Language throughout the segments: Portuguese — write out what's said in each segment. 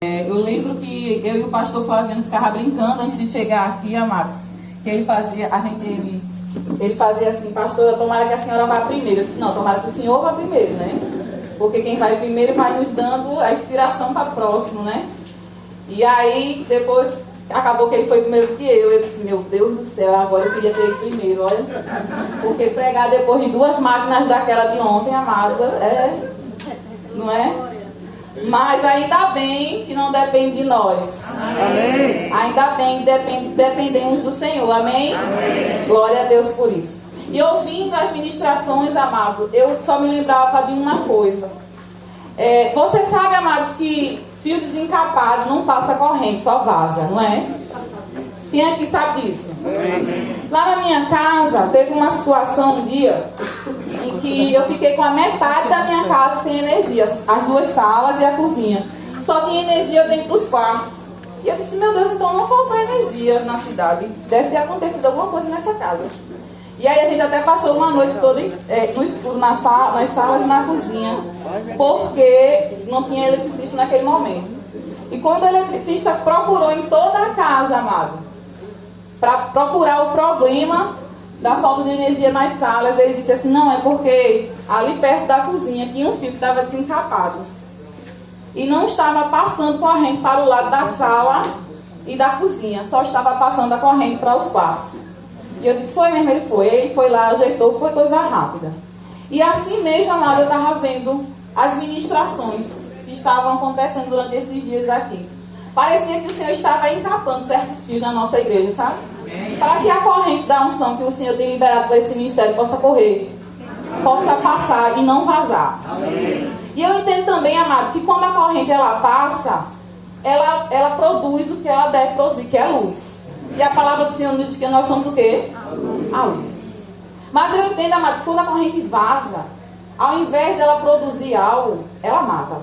Eu lembro que eu e o pastor Flaviano ficava brincando antes de chegar aqui, amados, que ele fazia assim: pastora, tomara que a senhora vá primeiro. Eu disse: não, tomara que o senhor vá primeiro, né? Porque quem vai primeiro vai nos dando a inspiração para o próximo, né? E aí, depois, acabou que ele foi primeiro que eu. Eu disse: meu Deus do céu, agora eu queria ter ele primeiro, olha. Porque pregar depois de 2 máquinas daquela de ontem, amada, não é? Mas ainda bem que não depende de nós. Amém. Ainda bem que dependemos do Senhor. Amém? Amém? Glória a Deus por isso. E ouvindo as ministrações, amado, eu só me lembrava de uma coisa. Você sabe, amados, que fio desencapado não passa corrente, só vaza, não é? Quem aqui sabe disso? Amém. Lá na minha casa, teve uma situação um dia em que eu fiquei com a metade da minha casa sem energia, as 2 salas e a cozinha. Só tinha energia dentro dos quartos. E eu disse: meu Deus, então não faltou energia na cidade. Deve ter acontecido alguma coisa nessa casa. E aí a gente até passou uma noite toda no escuro, nas salas e na cozinha, porque não tinha eletricista naquele momento. E quando o eletricista procurou em toda a casa, amado, para procurar o problema da falta de energia nas salas, ele disse assim: não, é porque ali perto da cozinha tinha um fio que estava desencapado e não estava passando corrente para o lado da sala e da cozinha, só estava passando a corrente para os quartos. E eu disse: foi mesmo? Ele foi lá, ajeitou, foi coisa rápida. E assim mesmo, amado, eu estava vendo as ministrações que estavam acontecendo durante esses dias aqui. Parecia que o Senhor estava encapando certos fios na nossa igreja, sabe? Para que a corrente da unção que o Senhor tem liberado para esse ministério possa correr, possa passar e não vazar. Amém. E eu entendo também, amado, que quando a corrente ela passa, ela produz o que ela deve produzir, que é luz. E a palavra do Senhor nos diz que nós somos o quê? A luz. Mas eu entendo, amado, que quando a corrente vaza, ao invés dela produzir algo, ela mata.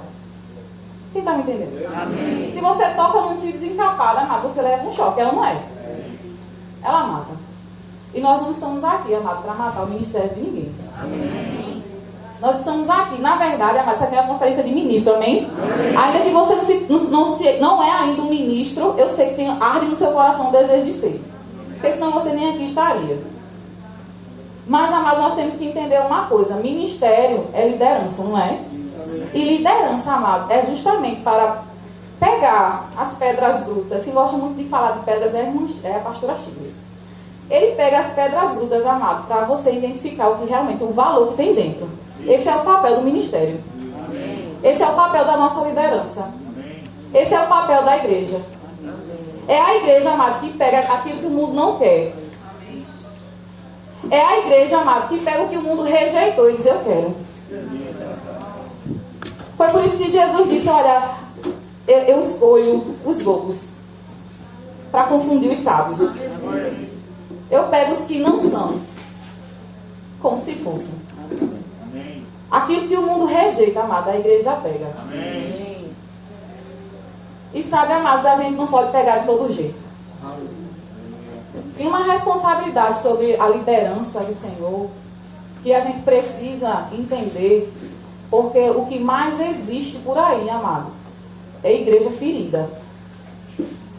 Quem está me entendendo? Amém. Se você toca num fio desencapado, amado, você leva um choque. Ela não é. Ela mata. E nós não estamos aqui, amado, para matar o ministério de ninguém. Amém. Nós estamos aqui, na verdade, amado, essa aqui é uma conferência de ministro, amém? Amém. Ainda que você não é ainda um ministro, eu sei que arde no seu coração o desejo de ser. Porque senão você nem aqui estaria. Mas, amado, nós temos que entender uma coisa: ministério é liderança, não é? E liderança, amado, é justamente para pegar as pedras brutas. Quem gosta muito de falar de pedras é a pastora Chile. Ele pega as pedras brutas, amado, para você identificar o que realmente, o valor que tem dentro. Esse é o papel do ministério. Esse é o papel da nossa liderança. Esse é o papel da igreja. É a igreja, amado, que pega aquilo que o mundo não quer. É a igreja, amado, que pega o que o mundo rejeitou e diz: eu quero. Foi por isso que Jesus disse: olha, eu escolho os bobos para confundir os sábios. Eu pego os que não são, como se fossem. Aquilo que o mundo rejeita, amado, a igreja pega. Amém. E sabe, amados, a gente não pode pegar de todo jeito. Tem uma responsabilidade sobre a liderança do Senhor que a gente precisa entender. Porque o que mais existe por aí, amado, é igreja ferida.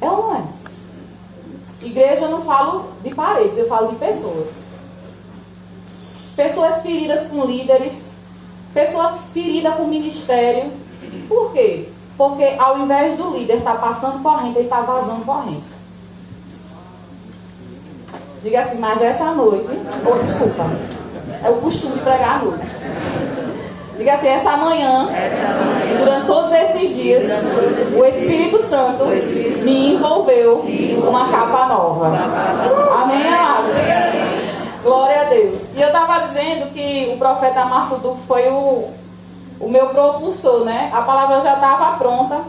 É ou não é? Igreja, eu não falo de paredes, eu falo de pessoas. Pessoas feridas com líderes, pessoa ferida com ministério. Por quê? Porque ao invés do líder estar passando corrente, ele está vazando corrente. Diga assim: mas essa noite, desculpa, é o costume pregar à noite. Diga assim: essa manhã, durante todos esses dias, o Espírito Santo me envolveu com uma capa nova. Amém, amados? Glória a Deus. E eu estava dizendo que o profeta Marco Duque foi o meu propulsor, né? A palavra já estava pronta.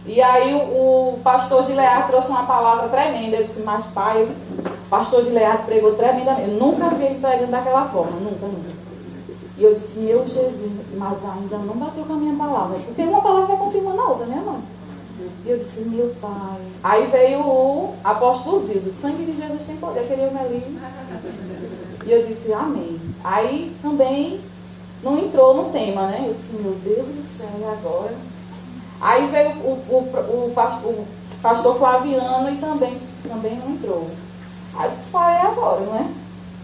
E aí o pastor Gilead trouxe uma palavra tremenda. Ele disse: mas pai, o pastor Gilead pregou tremendamente. Eu nunca vi ele pregando daquela forma, nunca. E eu disse: meu Jesus, mas ainda não bateu com a minha palavra. Porque uma palavra vai confirmando a outra, né, mãe? E eu disse: meu pai. Aí veio o apóstolo Zildo: o sangue de Jesus tem poder. Eu queria me ali. E eu disse: amém. Aí também não entrou no tema, né? Eu disse: meu Deus do céu, e agora? Aí veio o pastor Flaviano e também não entrou. Aí disse, pai, é agora, não é?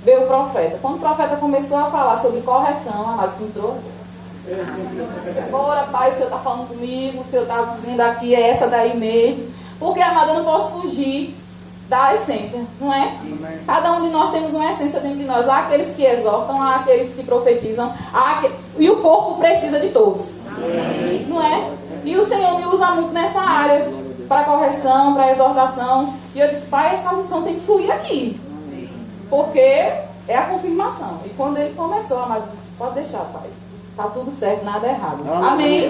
Veio o profeta. Quando o profeta começou a falar sobre correção, a Madre entrou. Agora, pai, o senhor está falando comigo, o senhor está dizendo aqui, é essa daí mesmo. Porque, amada, eu não posso fugir da essência, não é? Cada um de nós temos uma essência dentro de nós. Há aqueles que exortam, há aqueles que profetizam, e o corpo precisa de todos, não é? E o Senhor me usa muito nessa área, para correção, para exortação. E eu disse, pai, essa unção tem que fluir aqui, porque é a confirmação. E quando ele começou, amado, disse, pode deixar, pai. Está tudo certo, nada errado. Amém?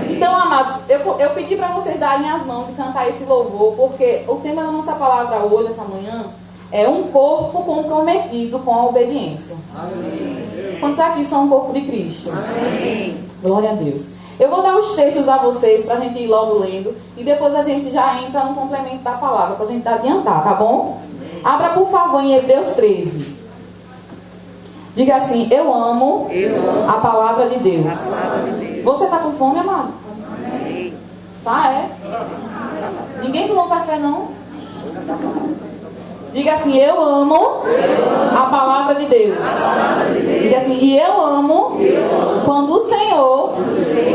Então, amados, eu pedi para vocês darem as mãos e cantar esse louvor, porque o tema da nossa palavra hoje, essa manhã, é um corpo comprometido com a obediência. Amém. Quantos aqui são um corpo de Cristo? Amém. Glória a Deus. Eu vou dar os textos a vocês para a gente ir logo lendo, e depois a gente já entra no complemento da palavra, para a gente adiantar, tá bom? Abra, por favor, em Hebreus 13. Diga assim, eu amo a palavra de Deus. Você está com fome, amado? Tá, é? Ninguém tomou café, não? Diga assim, eu amo a palavra de Deus. Diga assim, e eu amo quando o Senhor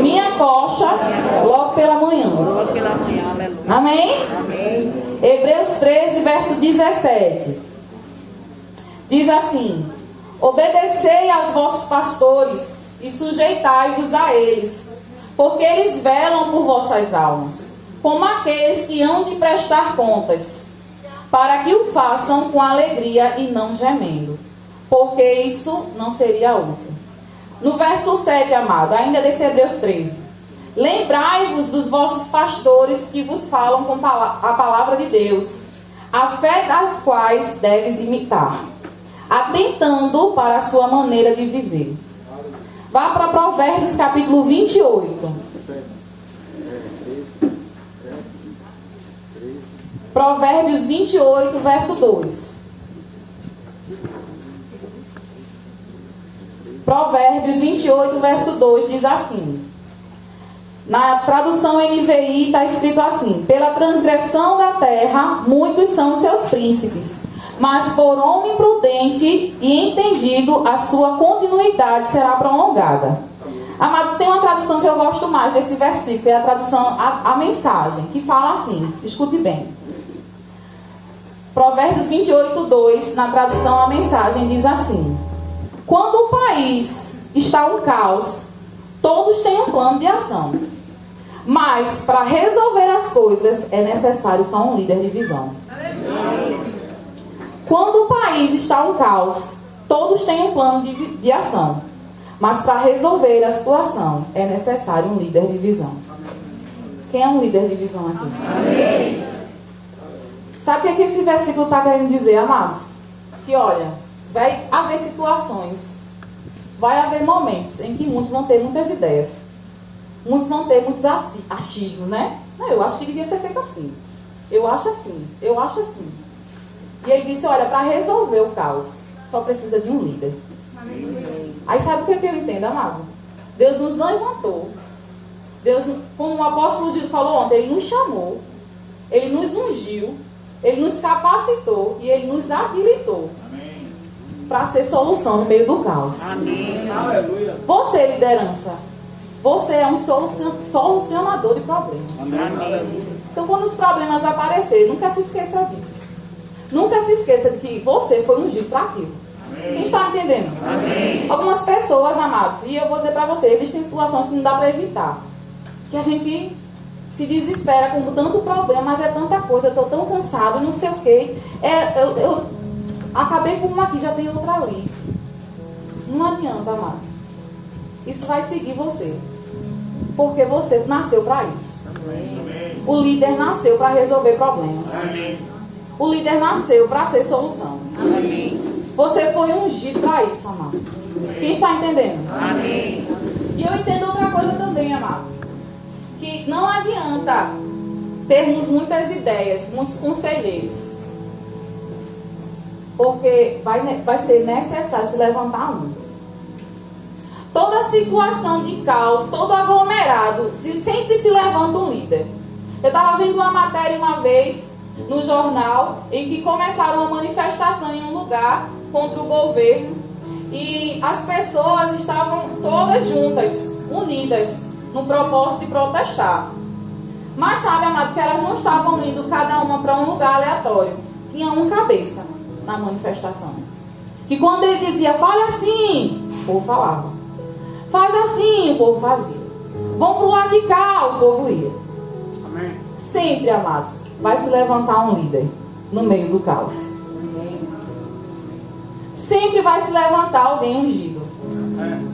me acocha logo pela manhã. Amém? Hebreus 13, verso 17. Diz assim, obedecei aos vossos pastores e sujeitai-vos a eles, porque eles velam por vossas almas, como aqueles que hão de prestar contas, para que o façam com alegria e não gemendo, porque isso não seria útil. No verso 7, amado, ainda desse Hebreus 13, lembrai-vos dos vossos pastores que vos falam com a palavra de Deus, a fé das quais deves imitar, atentando para a sua maneira de viver. Vá para Provérbios capítulo 28. Provérbios 28, verso 2. Provérbios 28, verso 2 diz assim. Na tradução NVI está escrito assim: pela transgressão da terra, muitos são seus príncipes, mas por homem prudente e entendido, a sua continuidade será prolongada. Amados, tem uma tradução que eu gosto mais desse versículo, é a tradução, a mensagem, que fala assim, escute bem. Provérbios 28, 2, na tradução a mensagem, diz assim: quando o país está um caos, todos têm um plano de ação. Mas, para resolver as coisas, é necessário só um líder de visão. Quando o país está um caos, todos têm um plano de ação. Mas, para resolver a situação, é necessário um líder de visão. Quem é um líder de visão aqui? Amém. Sabe o que esse versículo está querendo dizer, amados? Que, olha, vai haver situações, vai haver momentos em que muitos vão ter muitas ideias. Muitos vão ter muitos achismos, né? Não, eu acho que devia ser feito assim. Eu acho assim. Eu acho assim. E ele disse, olha, para resolver o caos, só precisa de um líder. Amém. Aí sabe o que eu entendo, amado? Deus nos levantou. Deus, como o apóstolo Gil falou ontem, ele nos chamou. Ele nos ungiu. Ele nos capacitou. E ele nos habilitou. Para ser solução no meio do caos. Amém. Você, liderança, você é um solucionador de problemas. Amém. Então, quando os problemas aparecerem, nunca se esqueça disso. Nunca se esqueça de que você foi ungido para aquilo. Amém. Quem está entendendo? Amém. Algumas pessoas, amados, e eu vou dizer para você, existem situações que não dá para evitar. Que a gente se desespera com tanto problema, mas é tanta coisa, eu estou tão cansado, não sei o quê. Eu acabei com uma aqui, já tem outra ali. Não adianta, amado. Isso vai seguir você. Porque você nasceu para isso. Amém. O líder nasceu para resolver problemas. Amém. O líder nasceu para ser solução. Amém. Você foi ungido para isso, amado. Quem está entendendo? Amém. E eu entendo outra coisa também, amado. Que não adianta termos muitas ideias, muitos conselheiros. Porque vai ser necessário se levantar um. toda situação de caos, todo aglomerado, sempre se levanta um líder. Eu estava vendo uma matéria uma vez no jornal em que começaram uma manifestação em um lugar contra o governo e as pessoas estavam todas juntas, unidas, no propósito de protestar. Mas sabe, amado, que elas não estavam indo cada uma para um lugar aleatório. Tinha um cabeça na manifestação. Que quando ele dizia, fale assim, o povo falava. Faz assim, o povo fazia. Vão para o lado de cá, o povo ia. Amém. Sempre, amados, vai se levantar um líder no meio do caos. Amém. Sempre vai se levantar alguém ungido. Amém.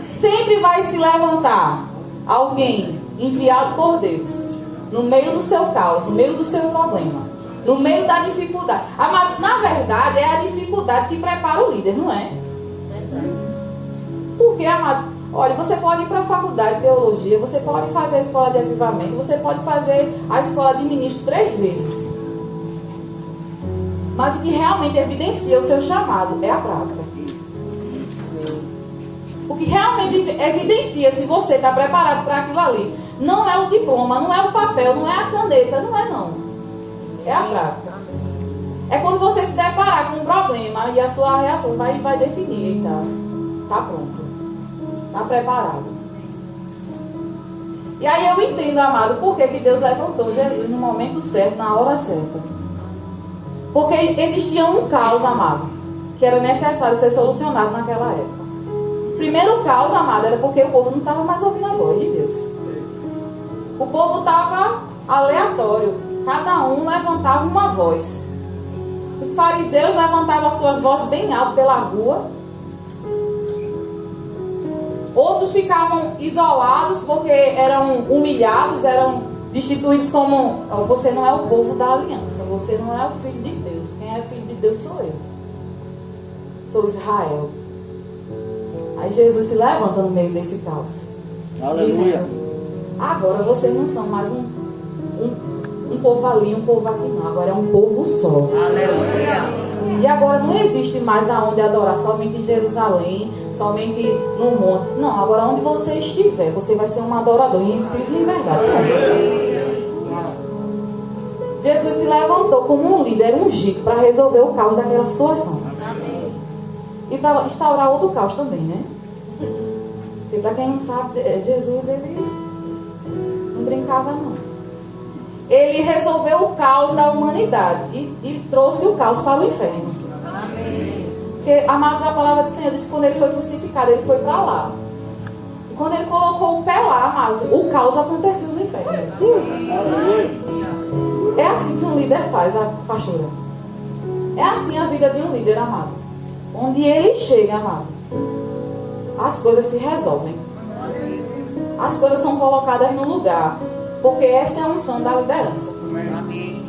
Sempre vai se levantar alguém enviado por Deus no meio do seu caos, no meio do seu problema, no meio da dificuldade. Amados, na verdade, é a dificuldade que prepara o líder, não é? Porque, amado, olha, você pode ir para a faculdade de teologia, você pode fazer a escola de avivamento, você pode fazer a escola de ministro 3 vezes. Mas o que realmente evidencia o seu chamado é a prática. O que realmente evidencia se você está preparado para aquilo ali não é o diploma, não é o papel, não é a caneta, não é não. É a prática. É quando você se deparar com um problema e a sua reação vai definir. Então, está pronto. Está preparado. E aí eu entendo, amado, por que Deus levantou Jesus no momento certo, na hora certa. Porque existia um caos, amado, que era necessário ser solucionado naquela época. O primeiro caos, amado, era porque o povo não estava mais ouvindo a voz de Deus. O povo estava aleatório. Cada um levantava uma voz. Os fariseus levantavam as suas vozes bem alto pela rua. Outros ficavam isolados porque eram humilhados, eram destituídos como: você não é o povo da aliança, você não é o filho de Deus. Quem é filho de Deus sou eu. Sou Israel. Aí Jesus se levanta no meio desse caos. Aleluia. Dizendo: agora vocês não são mais um povo ali, um povo aqui não. Agora é um povo só. Aleluia. E agora não existe mais aonde adorar, somente em Jerusalém, somente no monte. Não, agora onde você estiver, você vai ser um adorador em espírito e em verdade. Jesus se levantou como um líder ungido para resolver o caos daquela situação. Amém. E para instaurar outro caos também, né? Porque para quem não sabe, Jesus, ele não brincava não. Ele resolveu o caos da humanidade e trouxe o caos para o inferno. Amém. Porque, amados, a palavra do Senhor diz que quando ele foi crucificado, ele foi para lá. E quando ele colocou o pé lá, amados, o caos aconteceu no inferno. É assim que um líder faz, a pastora. É assim a vida de um líder, amado. Onde ele chega, amado, as coisas se resolvem. As coisas são colocadas no lugar. Porque essa é a unção da liderança. Amém.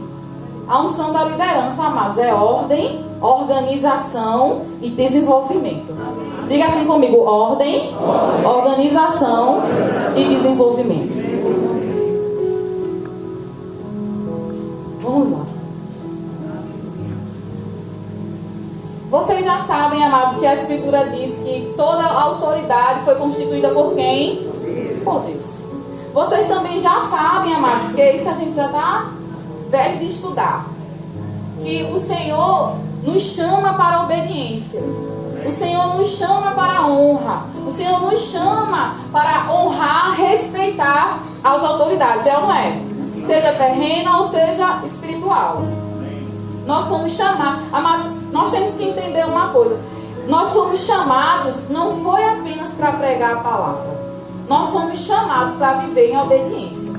A unção da liderança, amados, é ordem, organização e desenvolvimento. Amém. Diga assim comigo: ordem, organização e desenvolvimento. Vamos lá. Vocês já sabem, amados, que a Escritura diz que toda a autoridade foi constituída por quem? Por Deus. Vocês também já sabem, amados, porque isso a gente já está velho de estudar, que o Senhor nos chama para a obediência. O Senhor nos chama para a honra. O Senhor nos chama para honrar, respeitar as autoridades, é ou não é? Seja terrena ou seja espiritual. Nós fomos chamados, amados, nós temos que entender uma coisa. Nós fomos chamados, não foi apenas para pregar a palavra. Nós somos chamados para viver em obediência.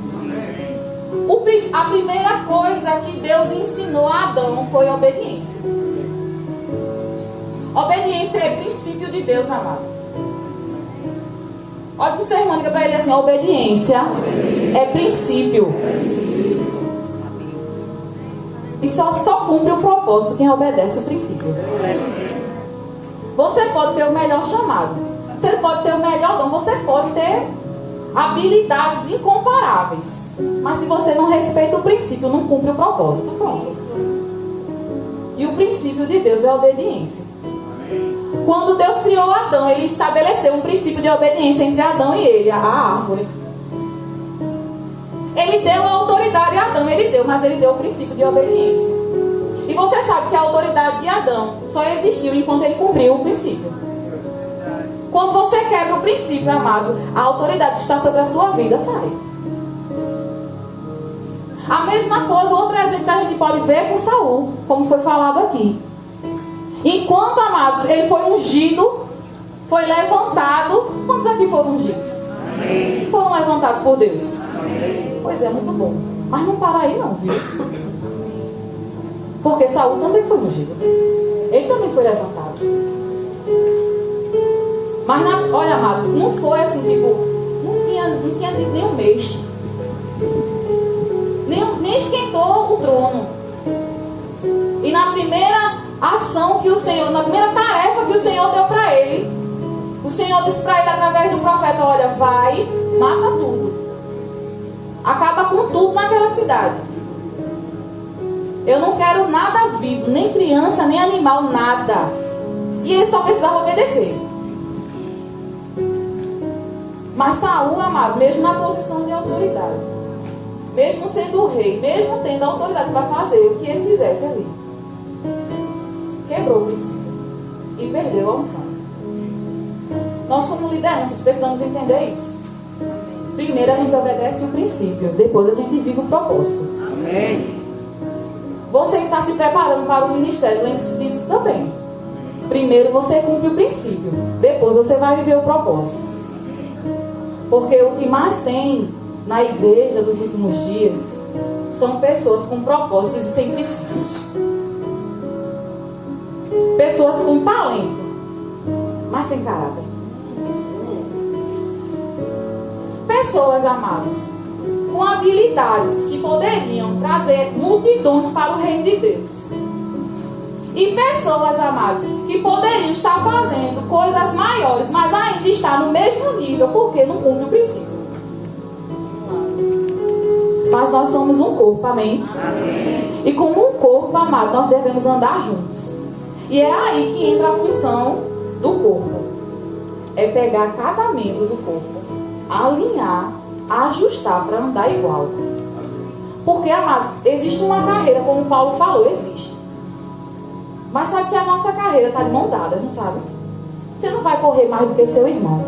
A primeira coisa que Deus ensinou a Adão foi obediência. Obediência é princípio de Deus, amado. Olha para o seu irmão, diga para ele assim: obediência é princípio. E só cumpre o propósito quem obedece o princípio. Você pode ter o melhor chamado. Você pode ter o melhor dom, você pode ter habilidades incomparáveis. Mas se você não respeita o princípio, não cumpre o propósito, pronto. E o princípio de Deus é a obediência. Quando Deus criou Adão, Ele estabeleceu um princípio de obediência entre Adão e ele, a árvore. Ele deu a autoridade a Adão, mas Ele deu o princípio de obediência. E você sabe que a autoridade de Adão só existiu enquanto ele cumpriu o princípio. Quando você quebra o princípio, amado, a autoridade que está sobre a sua vida sai. A mesma coisa, outro exemplo que a gente pode ver é com Saul, como foi falado aqui. Enquanto, amados, ele foi ungido, foi levantado. Quantos aqui foram ungidos? Amém. Foram levantados por Deus? Amém. Pois é, muito bom. Mas não para aí não, viu? Porque Saul também foi ungido. Ele também foi levantado. Mas, olha, amado, não foi assim, tipo, não tinha tido nem um mês. Nem esquentou o trono. E na primeira ação que o Senhor, na primeira tarefa que o Senhor deu para ele, o Senhor disse para ele através do profeta: olha, vai, mata tudo, acaba com tudo naquela cidade. Eu não quero nada vivo, nem criança, nem animal, nada. E ele só precisava obedecer. Mas Saul, amado, mesmo na posição de autoridade, mesmo sendo o rei, mesmo tendo a autoridade para fazer o que ele quisesse ali, quebrou o princípio e perdeu a unção. Nós, como lideranças, precisamos entender isso. Primeiro a gente obedece o princípio, depois a gente vive o propósito. Amém. Você que está se preparando para o ministério, lembre-se disso também. Primeiro você cumpre o princípio, depois você vai viver o propósito. Porque o que mais tem na igreja dos últimos dias são pessoas com propósitos e sem princípios. Pessoas com talento, mas sem caráter. Pessoas, amadas, com habilidades que poderiam trazer multidões para o reino de Deus. E pessoas, amadas, que poderiam estar fazendo coisas maiores, mas ainda está no mesmo nível, porque não cumpre o princípio. Mas nós somos um corpo, amém? Amém. E como um corpo, amado, nós devemos andar juntos. E é aí que entra a função do corpo. É pegar cada membro do corpo, alinhar, ajustar para andar igual. Porque, amados, existe uma carreira, como Paulo falou, existe. Mas sabe que a nossa carreira está de mão dada, não sabe? Você não vai correr mais do que seu irmão.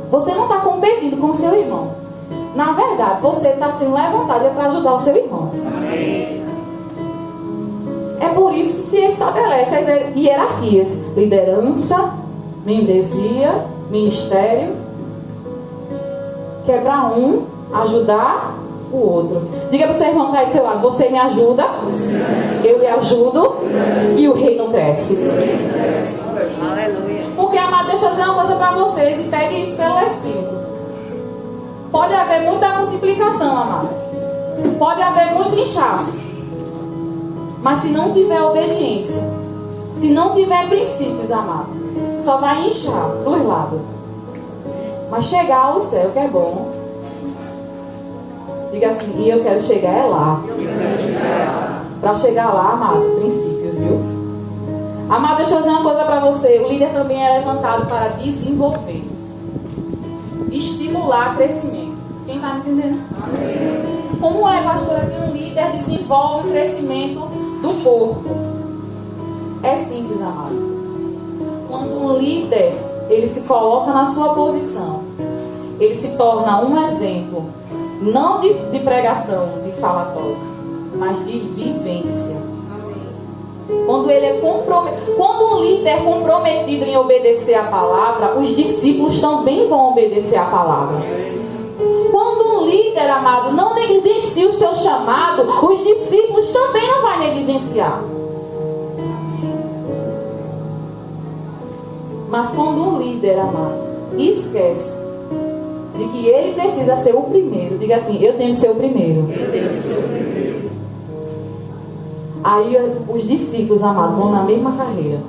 Você não está competindo com o seu irmão. Na verdade, você está sendo levantado para ajudar o seu irmão. Amém. É por isso que se estabelece as hierarquias: liderança, membresia, ministério. Que é para um ajudar o outro. Diga para o seu irmão que está aí do seu lado: você me ajuda, eu lhe ajudo, e o reino cresce. Aleluia. Porque, amado, deixa eu dizer uma coisa para vocês, e pegue isso pelo Espírito. Pode haver muita multiplicação, amado. Pode haver muito inchaço. Mas se não tiver obediência, se não tiver princípios, amado, só vai inchar dos lados. Mas chegar ao céu, que é bom. Diga assim: e eu quero chegar é lá. Para chegar lá, amado, princípios, viu? Amado, deixa eu dizer uma coisa para você. O líder também é levantado para desenvolver, estimular crescimento. Quem está me entendendo? Amém. Como é, pastora, que um líder desenvolve o crescimento do corpo? É simples, amado. Quando um líder, ele se coloca na sua posição, ele se torna um exemplo, não de pregação, de falatório, mas de vivência. Quando ele é comprometido, quando um líder é comprometido em obedecer a palavra, os discípulos também vão obedecer a palavra. Quando um líder, amado, não negligencia o seu chamado, os discípulos também não vão negligenciar. Mas quando um líder, amado, esquece de que ele precisa ser o primeiro, diga assim: eu tenho que ser o primeiro. Eu tenho que ser o primeiro. Aí os discípulos, amados, vão na mesma carreira.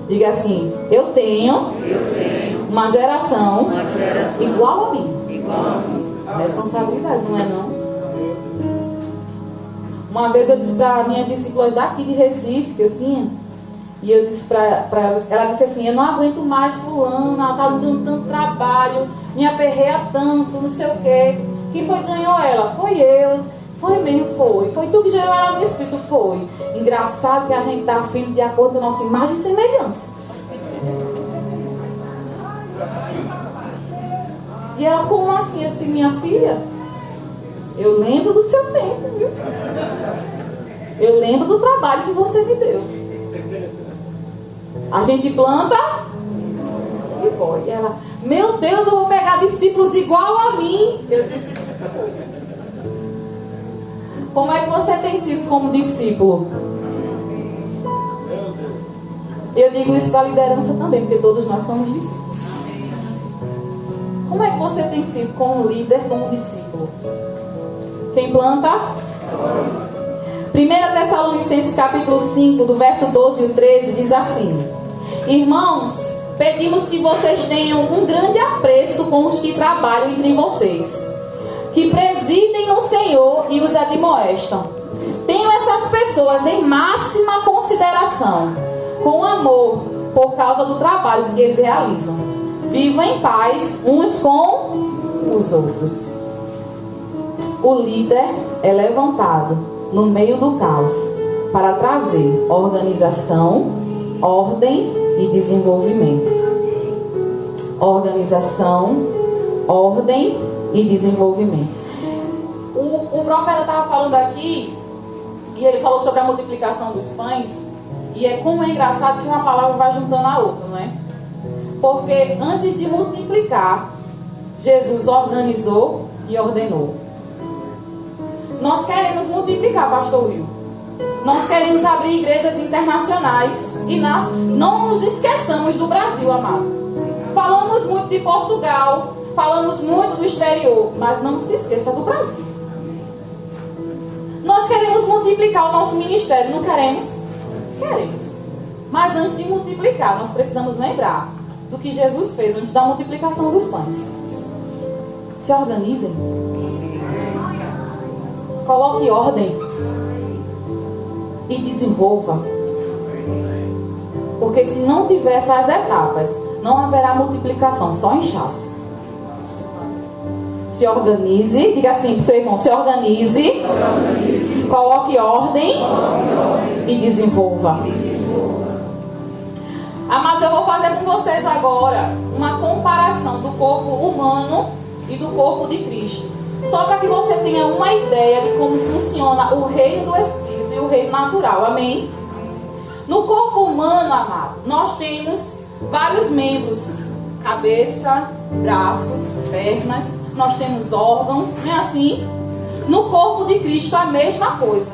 Diga assim: eu tenho uma geração igual a mim. Responsabilidade, não é não? Uma vez eu disse para minhas discípulas daqui de Recife, que eu tinha, E eu disse para ela disse assim, eu não aguento mais fulano, ela está me dando tanto trabalho, me aperreia tanto, não sei o quê. Quem foi que ganhou ela? Foi eu. Foi mesmo, foi. Foi tu que gerou ela no espírito, foi. Engraçado que a gente dá filho de acordo com a nossa imagem e semelhança. E ela, como assim? Assim, minha filha, eu lembro do seu tempo, viu? Eu lembro do trabalho que você me deu. A gente planta e colhe. E ela, meu Deus, eu vou pegar discípulos igual a mim. Eu disse, como é que você tem sido como discípulo? Eu digo isso para a liderança também, porque todos nós somos discípulos. Como é que você tem sido como líder, como discípulo? Quem planta? 1 Tessalonicenses capítulo 5, do verso 12 e 13, diz assim: Irmãos, pedimos que vocês tenham um grande apreço com os que trabalham entre vocês, que presidem no Senhor e os admoestam. Tenham essas pessoas em máxima consideração, com amor, por causa do trabalho que eles realizam. Vivam em paz uns com os outros. O líder é levantado no meio do caos para trazer organização, ordem e desenvolvimento. Organização, ordem e desenvolvimento. O profeta estava falando aqui e ele falou sobre a multiplicação dos pães. E como é engraçado que uma palavra vai juntando a outra, não é? Porque antes de multiplicar, Jesus organizou e ordenou. Nós queremos multiplicar, pastor Will. Nós queremos abrir igrejas internacionais. E nós não nos esqueçamos do Brasil, amado. Falamos muito de Portugal, falamos muito do exterior, mas não se esqueça do Brasil. Nós queremos multiplicar o nosso ministério, não queremos? Queremos. Mas antes de multiplicar, nós precisamos lembrar do que Jesus fez antes da multiplicação dos pães. Se organizem. Coloque ordem. E desenvolva. Porque se não tiver essas etapas, não haverá multiplicação, só inchaço. Se organize. Diga assim para o seu irmão, se organize. Coloque ordem. E desenvolva. Mas eu vou fazer com vocês agora uma comparação do corpo humano e do corpo de Cristo. Só para que você tenha uma ideia de como funciona o reino do Espírito e o reino natural. Amém? No corpo humano, amado, nós temos vários membros. Cabeça, braços, pernas. Nós temos órgãos, não é assim? No corpo de Cristo a mesma coisa.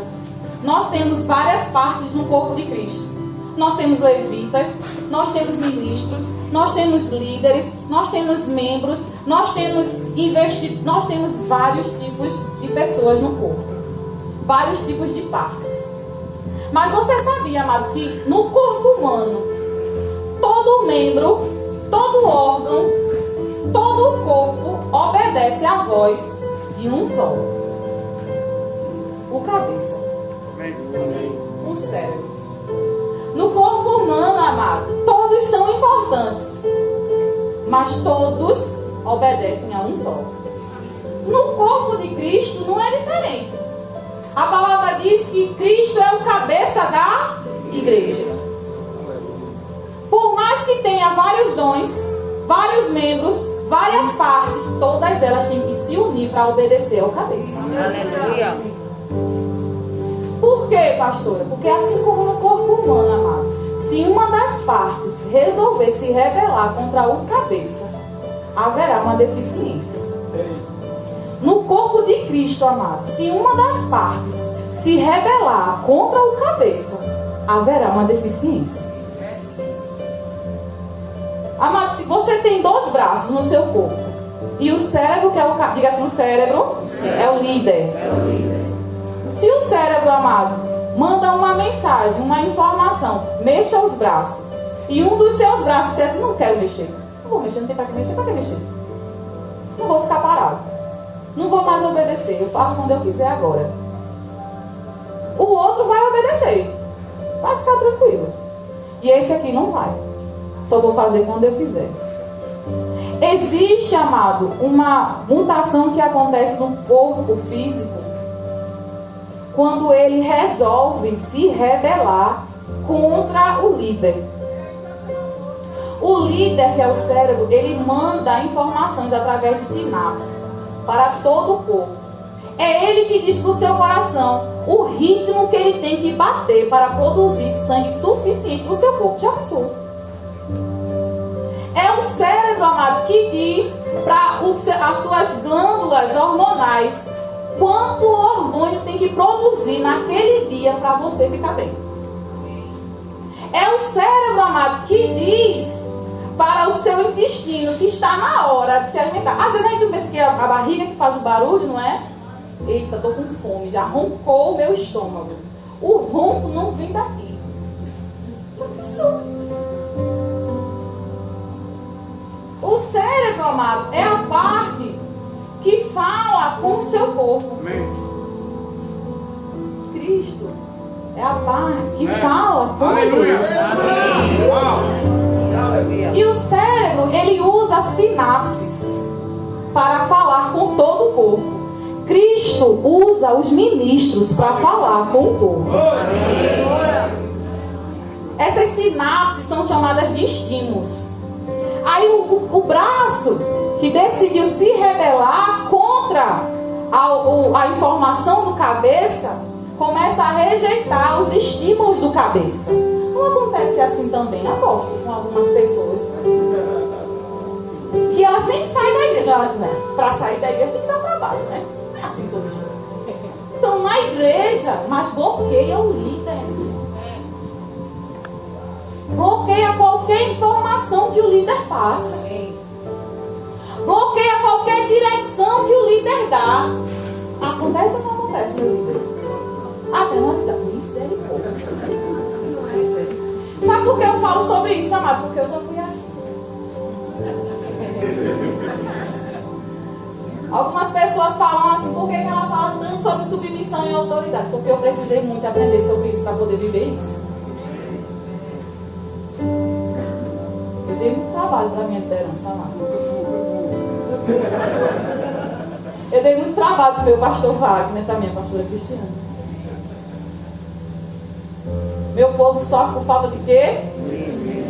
Nós temos várias partes no corpo de Cristo. Nós temos levitas, nós temos ministros, nós temos líderes, nós temos membros, nós temos vários tipos de pessoas no corpo. Vários tipos de partes. Mas você sabia, amado, que no corpo humano, todo membro, todo órgão, todo o corpo obedece à voz de um só. O cabeça. O cérebro. No corpo humano, amado, todos são importantes, mas todos obedecem a um só. No corpo de Cristo não é diferente. A palavra diz que Cristo é o cabeça da igreja. Por mais que tenha vários dons, vários membros, várias partes, todas elas têm que se unir para obedecer ao cabeça. Aleluia. Por quê, pastora? Porque assim como no corpo humano, amado, se uma das partes resolver se rebelar contra o cabeça, haverá uma deficiência. No corpo de Cristo, amado, se uma das partes se rebelar contra o cabeça, haverá uma deficiência. Amado, se você tem 2 braços no seu corpo e o cérebro, que é o diga assim, o cérebro é o líder. Se o cérebro, amado, manda uma mensagem, uma informação, mexa os braços, e um dos seus braços diz assim, não quero mexer. Não vou mexer, não tem para que mexer, para que mexer? Não vou ficar parado. Não vou mais obedecer, eu faço quando eu quiser agora. O outro vai obedecer. Vai ficar tranquilo. E esse aqui não vai. Só vou fazer quando eu quiser. Existe, amado, uma mutação que acontece no corpo físico quando ele resolve se rebelar contra o líder. O líder, que é o cérebro, ele manda informações através de sinapses para todo o corpo. É ele que diz para o seu coração o ritmo que ele tem que bater para produzir sangue suficiente para o seu corpo. Já pensou? É o cérebro, amado, que diz para as suas glândulas hormonais quanto hormônio tem que produzir naquele dia para você ficar bem. É o cérebro, amado, que diz para o seu intestino que está na hora de se alimentar. Às vezes a gente pensa que é a barriga que faz o barulho, não é? Eita, estou com fome, já roncou o meu estômago. O ronco não vem daqui. Já pensou? O cérebro, amado, é a parte que fala com o seu corpo. Cristo é a parte que fala com Deus. E o cérebro, ele usa sinapses para falar com todo o corpo. Cristo usa os ministros para falar com o corpo. Essas sinapses são chamadas de estímulos. Aí o braço que decidiu se rebelar contra a informação do cabeça começa a rejeitar os estímulos do cabeça. Não acontece assim também, aposto, com algumas pessoas que elas nem saem da igreja, né? Para sair da igreja tem que dar trabalho, né? Não é assim todo dia. Então na igreja, mas bloqueia o líder. Bloqueia qualquer informação que o líder passa. Bloqueia qualquer direção que o líder dá. Acontece ou não acontece, meu líder? Até nossa misericórdia. Sabe por que eu falo sobre isso, amado? Porque eu já fui assim. Algumas pessoas falam assim, por que ela fala tanto sobre submissão e autoridade? Porque eu precisei muito aprender sobre isso para poder viver isso. Eu dei muito trabalho para a minha liderança, amado. Eu dei muito trabalho para o meu pastor Wagner, também, a pastora Cristiana. Meu povo sofre por falta de quê?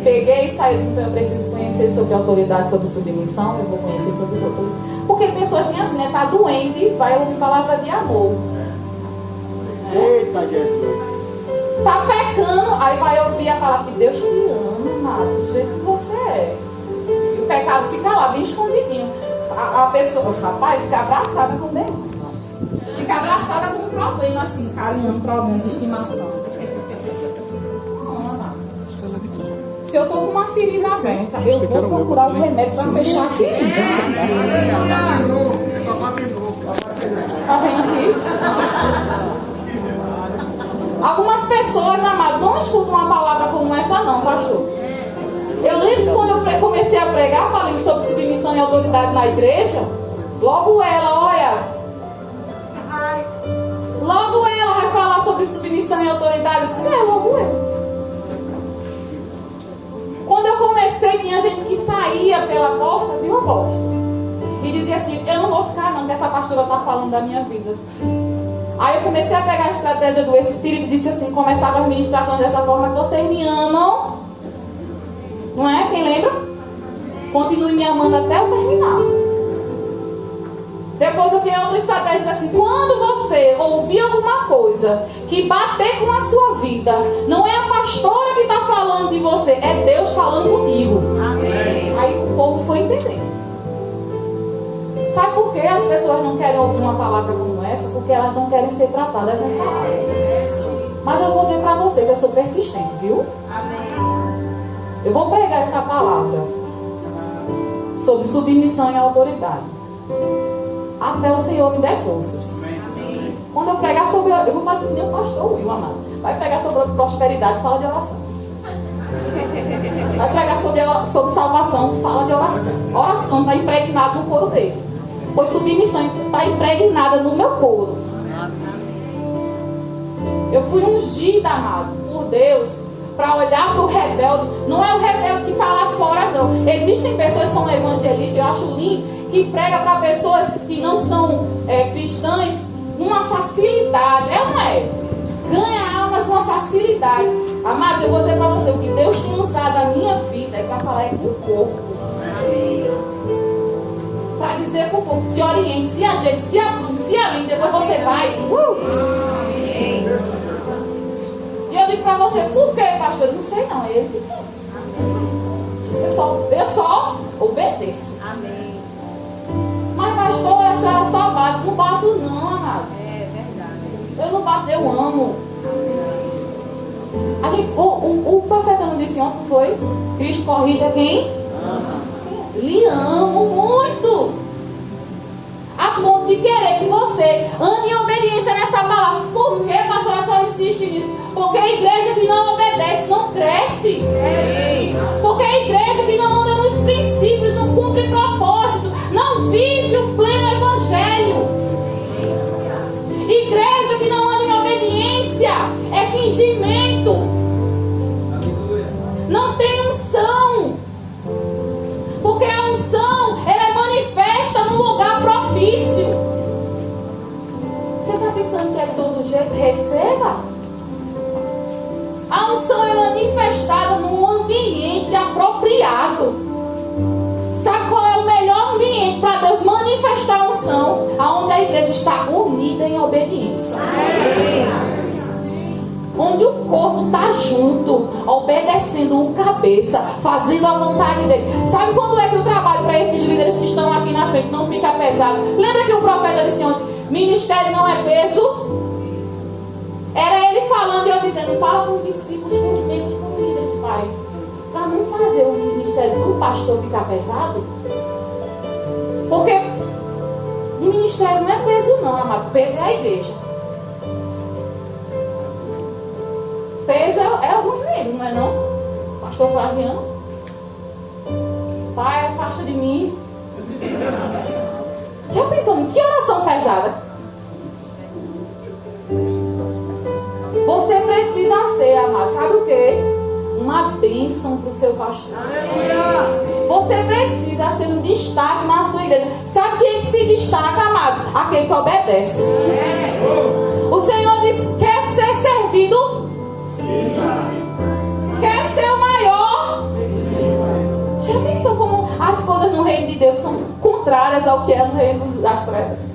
Peguei e saí, então eu preciso conhecer sobre autoridade, sobre submissão, eu vou conhecer sobre os outros. Porque pessoas minhas assim, né? Tá doente, vai ouvir palavra de amor. Eita, Jesus. Tá pecando, aí vai ouvir a palavra de Deus te ama, amado, do jeito que você é. E o pecado fica lá, bem escondidinho. A pessoa, o rapaz, fica abraçada com Deus. Fica abraçada com um problema, assim, carinho, um problema de estimação. Não, amado. Se eu tô com uma ferida aberta, eu vou procurar o remédio para fechar a ferida. Tá vendo aqui? Algumas pessoas, amados, não escutam uma palavra como essa não, pastor. Eu lembro quando eu comecei a pregar, falando sobre submissão e autoridade na igreja, logo ela, olha, logo ela vai falar sobre submissão e autoridade. Logo eu. Quando eu comecei, tinha gente que saía pela porta, viu, apóstolo? E dizia assim, eu não vou ficar não, que essa pastora está falando da minha vida. Aí eu comecei a pegar a estratégia do Espírito e disse assim, começava as ministrações dessa forma, que vocês me amam. Não é? Quem lembra? Continue me amando até eu terminar. Depois eu criei outra estratégia assim, quando você ouvir alguma coisa que bater com a sua vida, não é a pastora que está falando de você, é Deus falando contigo. Amém. Aí o povo foi entendendo. Sabe por que as pessoas não querem ouvir uma palavra como essa? Porque elas não querem ser tratadas nessa área. Mas eu vou dizer para você que eu sou persistente, viu? Amém. Eu vou pregar essa palavra sobre submissão e autoridade até o Senhor me der forças. Amém. Quando eu pregar sobre, eu vou fazer o meu pastor Will, amado. Vai pregar sobre prosperidade, fala de oração. Vai pregar sobre salvação, fala de oração. Oração está impregnada no couro dele. Pois submissão está impregnada no meu couro. Eu fui ungida, amado, por Deus, para olhar para o rebelde. Não é o rebelde que está lá fora, não. Existem pessoas que são evangelistas, eu acho lindo, que prega para pessoas que não são cristãs uma facilidade. É ou não é? Ganha almas com uma facilidade. Amados, eu vou dizer para você, o que Deus tem usado a minha vida é para falar com o corpo. Para dizer para o corpo, se oriente, se ajeite, se aprume, se alinhe, depois você vai. E eu digo para você, por quê, pastor? Eu não sei não, ele que tem. Eu só obedeço. Amém. Mas pastor, a senhora só bate. Não bato não, amado. É verdade. Eu não bato, eu amo. A gente, o profeta não disse ontem, foi? Cristo corrige a quem? Ama. Lhe amo muito. A ponto de querer que você ande em obediência nessa palavra. Por que, pastor, a senhora insiste nisso? Porque a igreja que não obedece não cresce. Porque a igreja que não anda nos princípios, não cumpre propósito, não vive o pleno evangelho. Igreja que não anda em obediência é fingimento. Não tem unção. Porque a unção, ela é manifesta no lugar propício. Você está pensando que é de todo jeito? Receba. A unção é manifestada num ambiente apropriado. Sabe qual é o melhor ambiente para Deus manifestar a unção? Onde a igreja está unida em obediência. Onde o corpo está junto, obedecendo o cabeça, fazendo a vontade dele. Sabe quando é que o trabalho para esses líderes que estão aqui na frente não fica pesado? Lembra que o profeta disse ontem, ministério não é peso? Era ele falando e eu dizendo, fala com os discípulos, com os membros, com os líderes, pai, para não fazer o ministério do pastor ficar pesado. Porque o ministério não é peso não, amado. Peso é a igreja. Peso é o membro, não é não? Pastor Flaviano. Pai, afasta de mim. Já pensou em que oração pesada? Você precisa ser, amado, sabe o quê? Uma bênção para o seu pastor. Você precisa ser um destaque na sua igreja. Sabe quem que se destaca, amado? Aquele que obedece. O Senhor diz, quer ser servido? Quer ser o maior? Já pensou como as coisas no reino de Deus são contrárias ao que é no reino das trevas?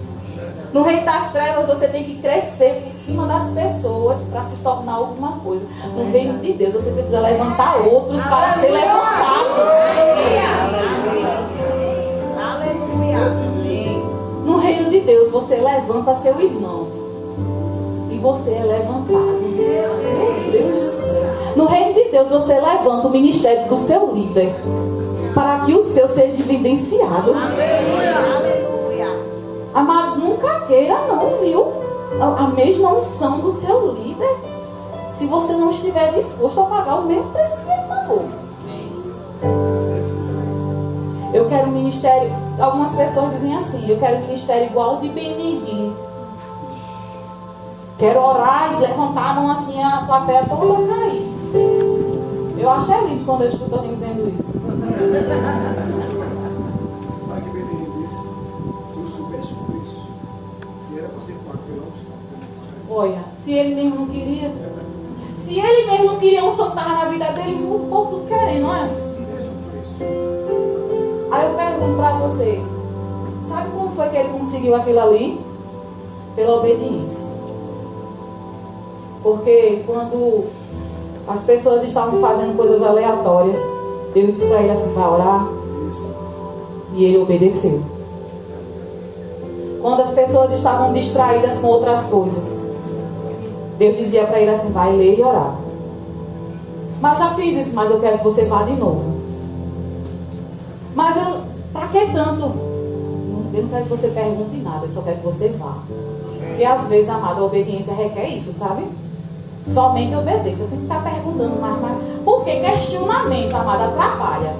No reino das trevas você tem que crescer por cima das pessoas para se tornar alguma coisa. No reino de Deus você precisa levantar outros para ser levantado. No reino de Deus você levanta seu irmão e você é levantado. Meu Deus do céu. No reino de Deus você levanta o ministério do seu líder para que o seu seja evidenciado. Amados, nunca queira não, viu? A mesma unção do seu líder, se você não estiver disposto a pagar o mesmo preço que ele pagou. Eu quero um ministério. Algumas pessoas dizem assim, eu quero um ministério igual o de Benihim. Quero orar e levantar a mão assim, a plateia toda cair. Eu achei lindo quando eu escuto alguém dizendo isso. Pai que Benihim disse, se eu soubesse por isso, e era para ser pago pela unção. Olha, se ele mesmo não queria, se ele mesmo não queria um soltar na vida dele, o povo tudo querendo, não é? Aí eu pergunto para você, sabe como foi que ele conseguiu aquilo ali? Pela obediência. Porque quando as pessoas estavam fazendo coisas aleatórias, Deus disse para ele assim, vai orar. E ele obedeceu. Quando as pessoas estavam distraídas com outras coisas, Deus dizia para ele assim, vai ler e orar. Mas já fiz isso, mas eu quero que você vá de novo. Mas para que tanto? Eu não quero que você pergunte nada, eu só quero que você vá. Porque às vezes, amado, a obediência requer isso, sabe? Somente obedeça, você ficar perguntando mais. Porque questionamento, amado, atrapalha.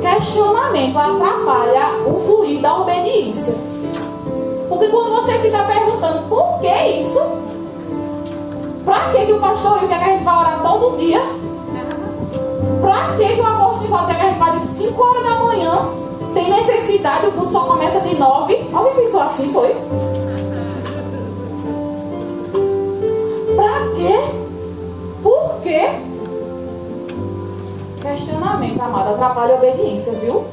Questionamento atrapalha o fluir da obediência. Porque quando você fica perguntando por que isso, que o pastor quer que a gente vai orar todo dia? Pra que o apóstolo quer que a gente vai de 5 horas da manhã? Tem necessidade, o culto só começa de 9. Alguém pensou assim, foi? Pra quê? Por quê? Questionamento, amado, atrapalha a obediência, viu?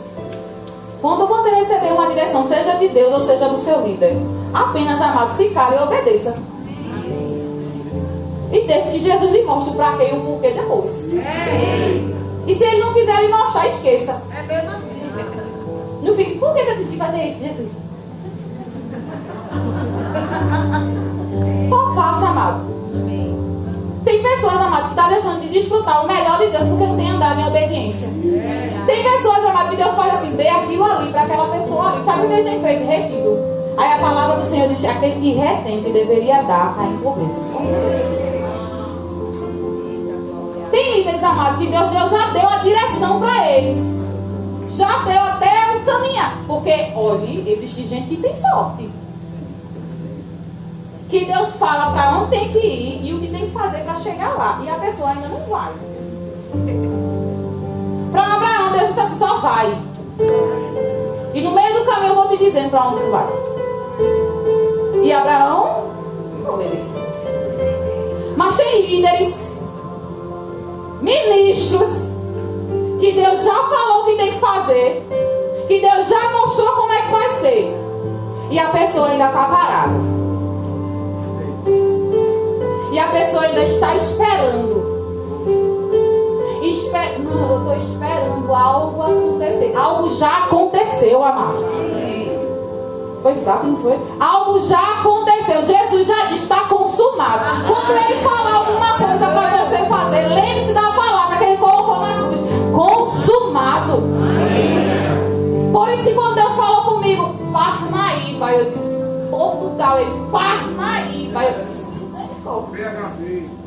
Quando você receber uma direção, seja de Deus ou seja do seu líder, apenas, amado, se cale e obedeça. E deixe que Jesus lhe mostre o pra quê e o porquê depois. E se ele não quiser lhe mostrar, esqueça. Não fique, por que eu tive que fazer isso, Jesus? Só faça, amado. Tem pessoas, amado, que estão deixando de desfrutar o melhor de Deus porque não tem andado em obediência. Tem pessoas, amado, que Deus faz assim, dê aquilo ali para aquela pessoa ali. Sabe o que ele tem feito? Retido. Aí a palavra do Senhor diz, aquele que retém, que deveria dar, está em pobreza. Tem líderes, amados, que Deus já deu a direção para eles. Já deu até o caminhar. Porque, olha, existe gente que tem sorte. Que Deus fala para onde tem que ir e o que tem que fazer para chegar lá. E a pessoa ainda não vai. Para Abraão, Deus disse assim, só vai. E no meio do caminho eu vou te dizendo para onde tu vai. E Abraão obedeceu. Mas tem líderes, ministros, que Deus já falou o que tem que fazer, que Deus já mostrou como é que vai ser, e a pessoa ainda está parada. E a pessoa ainda está esperando. Não, eu estou esperando algo acontecer. Algo já aconteceu, amado. Foi fraco, não foi? Algo já aconteceu. Jesus já está consumado. Quando ele falar alguma coisa para você fazer, lembre-se da palavra que ele colocou na cruz. Consumado. Por isso que quando Deus falou comigo, Parnaíba, eu disse, Portugal, ele, Parnaíba, eu disse,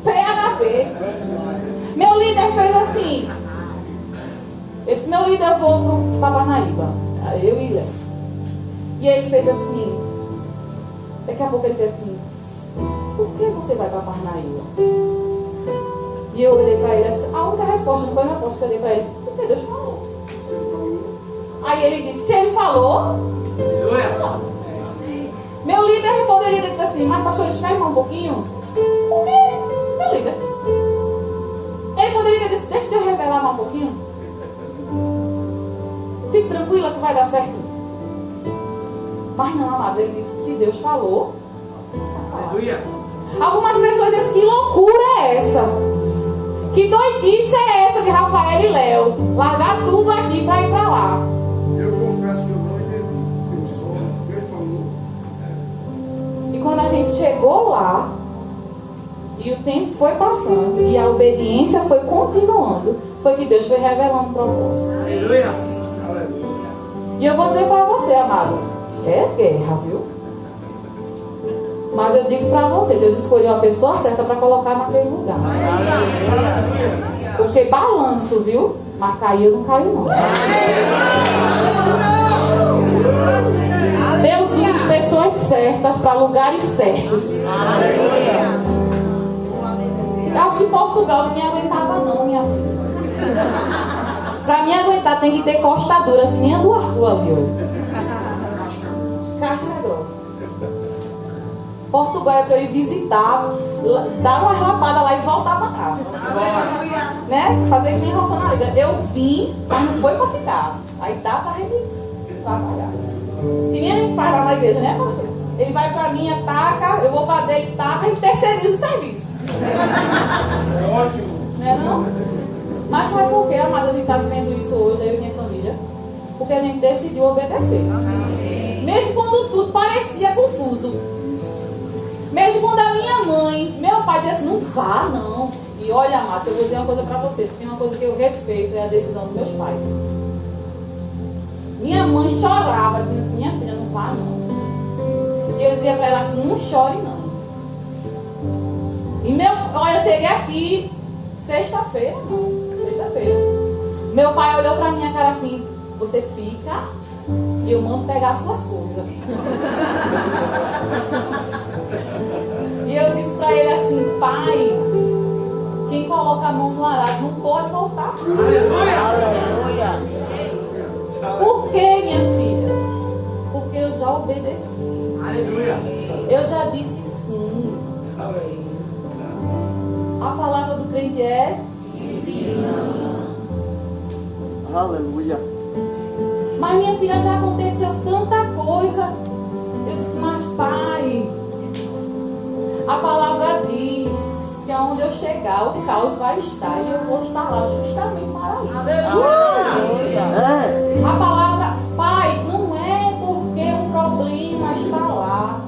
PHB. Meu líder fez assim. Eu disse, meu líder, eu vou para Parnaíba. Aí eu ia. E ele fez assim. Daqui a pouco ele fez assim, por que você vai para Parnaíba? E eu olhei para ele assim, a única resposta, não foi a resposta que eu dei para ele, porque Deus falou. Aí ele disse, se ele falou, não. Meu líder poderia dizer assim, mas pastor, espera um pouquinho. Por quê? Meu líder. Ele poderia dizer, deixa eu revelar mais um pouquinho. Fique tranquila que vai dar certo. Mas não, amado, ele disse, se Deus falou, aleluia. Algumas pessoas dizem, que loucura é essa? Que doidice é essa de Rafael e Léo? Largar tudo aqui para ir para lá. Eu confesso que eu não entendi. Eu só, ele falou. E quando a gente chegou lá, e o tempo foi passando, e a obediência foi continuando, foi que Deus foi revelando o propósito. Aleluia. E eu vou dizer para você, amado, é guerra, viu? Mas eu digo para você, Deus escolheu a pessoa certa para colocar naquele lugar. Porque balanço, viu? Mas cair não caiu não. Deus usa pessoas certas para lugares certos. Eu acho que Portugal não me aguentava não, minha filha. Para me aguentar tem que ter costa dura, que nem a do Arthur ali hoje. Casca grossa. Portugal é para eu ir visitar, dar uma rapada lá e voltar para cá. Né? Fazer que nem Rossana Liga. Eu vim, mas não foi para ficar. Aí dá para a gente trabalhar. Que nem a gente faz lá na igreja, né, pastor? Ele vai para mim, ataca, eu vou para dele, taca, a gente terceiriza o serviço. É ótimo. Não é não? Mas sabe por que, amada, a gente está vivendo isso hoje, eu e minha família? Porque a gente decidiu obedecer. Mesmo quando tudo parecia confuso. Mesmo quando a minha mãe, meu pai dizia assim, não vá não. E olha, amado, eu vou dizer uma coisa para vocês, tem uma coisa que eu respeito, é a decisão dos meus pais. Minha mãe chorava, dizia assim, minha filha, não vá não. E eu dizia para ela assim, não chore não. E olha, eu cheguei aqui sexta-feira. Meu pai olhou pra minha cara assim, você fica e eu mando pegar as suas coisas. E eu disse pra ele assim, pai, a mão no arado, não pode voltar. Aleluia. Por que, minha filha? Porque eu já obedeci. Aleluia. Eu já disse sim. A palavra do crente é sim. Aleluia. Mas minha filha, já aconteceu tanta coisa. Eu disse, mas pai, a palavra diz que aonde eu chegar o caos vai estar e eu vou estar lá justamente para isso. É. A palavra, pai, não é porque o problema está lá,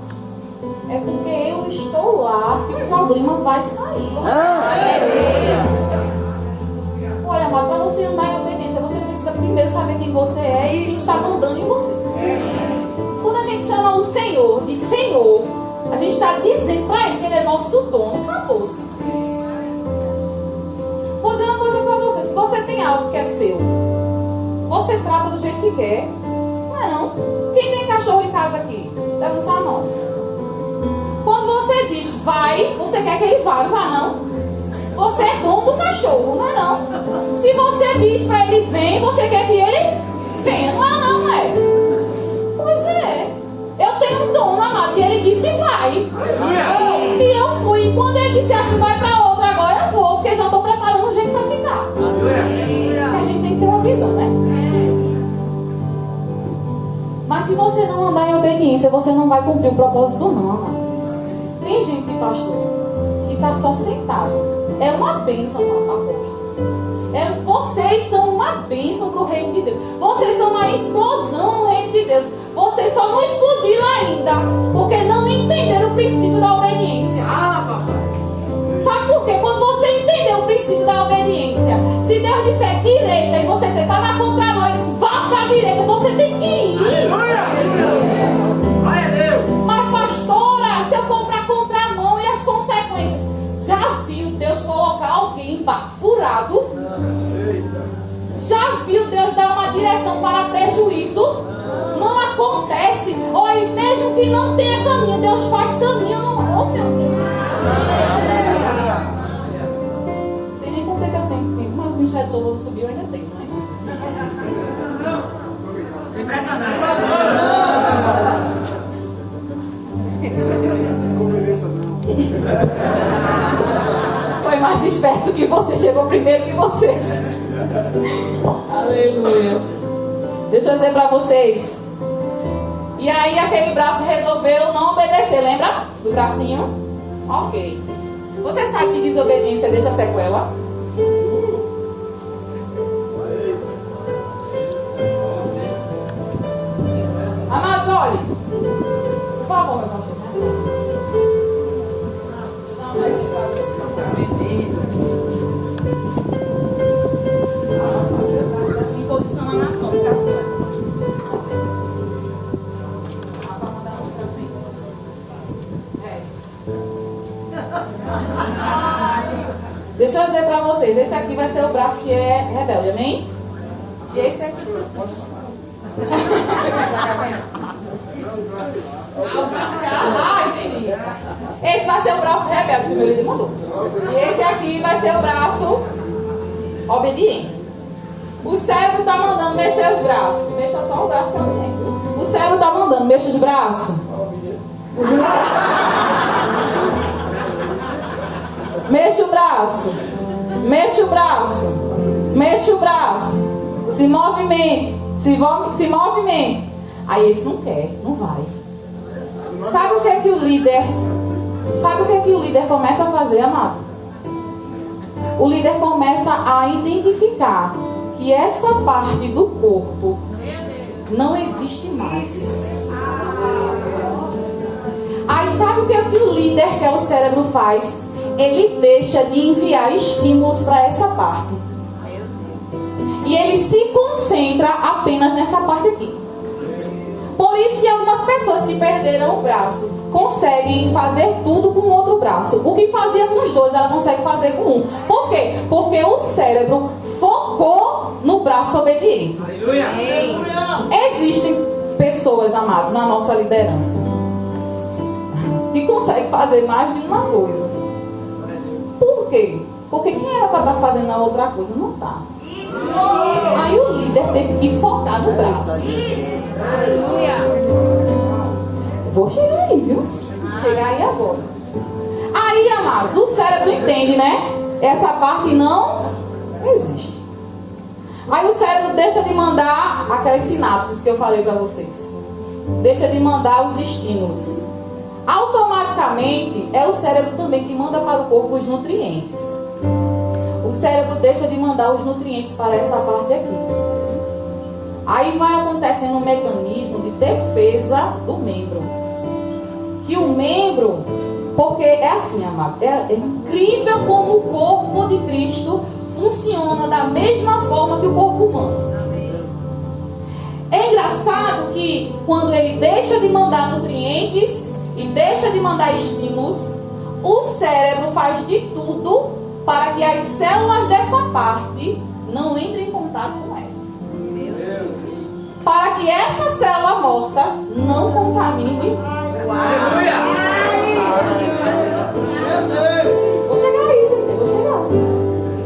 é porque eu estou lá que o problema vai sair. Olha, amado, para você andar em obediência, você precisa primeiro saber quem você é e quem está mandando em você. Quando a gente chama o Senhor de Senhor, a gente está dizendo para Ele que Ele é nosso dono. Acabou-se. Vou dizer uma coisa para você: se você tem algo que é seu, você trata do jeito que quer. Não é não? Quem tem cachorro em casa aqui? Leva sua mão. Quando você diz vai, você quer que ele vá, não vá não? Você é dono do cachorro, não é não? Se você diz para ele vem, você quer que ele venha, não é não, é? Pois é. Eu tenho um dono, amado, e ele disse vai. E eu fui. E quando ele disse assim, vai para outra, agora eu vou, porque já estou preparando um jeito para ficar. Porque a gente tem que ter uma visão, né? Mas se você não andar em obediência, você não vai cumprir o propósito não, amado. Tem gente, pastor, que está só sentado. É uma bênção, apóstolo. Vocês são uma bênção para o reino de Deus. Vocês são uma explosão no reino de Deus. Vocês só não explodiram ainda porque não entenderam o princípio da obediência. Sabe por quê? Quando você entender o princípio da obediência, se Deus disser direita e você está na contramão, ele diz vá para a direita, você tem que ir. Glória a Deus. Mas pastora, se eu for para a contramão e as consequências, já viu Deus colocar alguém em barco furado? Já viu Deus dar uma direção para prejuízo? Não acontece. Olha, mesmo que não tenha caminho, Deus faz caminho. Não... Oh, meu Deus. Sei nem quanto é que eu tenho. Uma bicha de louvor subiu, eu ainda tenho, né? Impressionante. Não obedeça não. Foi mais esperto que você, chegou primeiro que vocês. Aleluia. Deixa eu dizer pra vocês. E aí aquele braço resolveu não obedecer, lembra? Do bracinho? Ok. Você sabe que desobediência deixa sequela? Amados, olhe. Por favor, meu irmão. Não, mas pra vocês não em posição anatômica, assim. Deixa eu dizer pra vocês, esse aqui vai ser o braço que é rebelde, amém? E esse aqui. Entendi. Esse vai ser o braço rebelde que o meu líder mandou. E esse aqui vai ser o braço obediente. O cérebro está mandando mexer os braços. Mexa só o braço que é obediente. O cérebro está mandando, mexa os braços. Mexa o braço. Mexa o braço. Mexa o braço. Se movimente. Se movimente. Aí esse não quer, não vai. Sabe o que é que o líder começa a fazer, amado? O líder começa a identificar que essa parte do corpo não existe mais. Aí sabe o que é que o líder, que é o cérebro, faz? Ele deixa de enviar estímulos para essa parte. E ele se concentra apenas nessa parte aqui. Por isso que algumas pessoas que perderam o braço conseguem fazer tudo com o outro braço. O que fazia com os dois, ela consegue fazer com um. Por quê? Porque o cérebro focou no braço obediente. Aleluia. Existem pessoas, amados, na nossa liderança que conseguem fazer mais de uma coisa. Por quê? Porque quem era para estar fazendo a outra coisa não está. Aí o líder teve que focar no braço. Aleluia. Vou chegar aí, viu? Chegar aí agora. Aí, amados, o cérebro entende, né? Essa parte não existe. Aí o cérebro deixa de mandar aquelas sinapses que eu falei para vocês. Deixa de mandar os estímulos. Automaticamente é o cérebro também que manda para o corpo os nutrientes. O cérebro deixa de mandar os nutrientes para essa parte aqui. Aí vai acontecendo um mecanismo de defesa do membro. Que o membro, porque é assim, amado, é incrível como o corpo de Cristo funciona da mesma forma que o corpo humano. É engraçado que quando ele deixa de mandar nutrientes e deixa de mandar estímulos, o cérebro faz de tudo para que as células dessa parte não entrem em contato com essa. Para que essa célula morta não contamine. Vou chegar aí, vou chegar.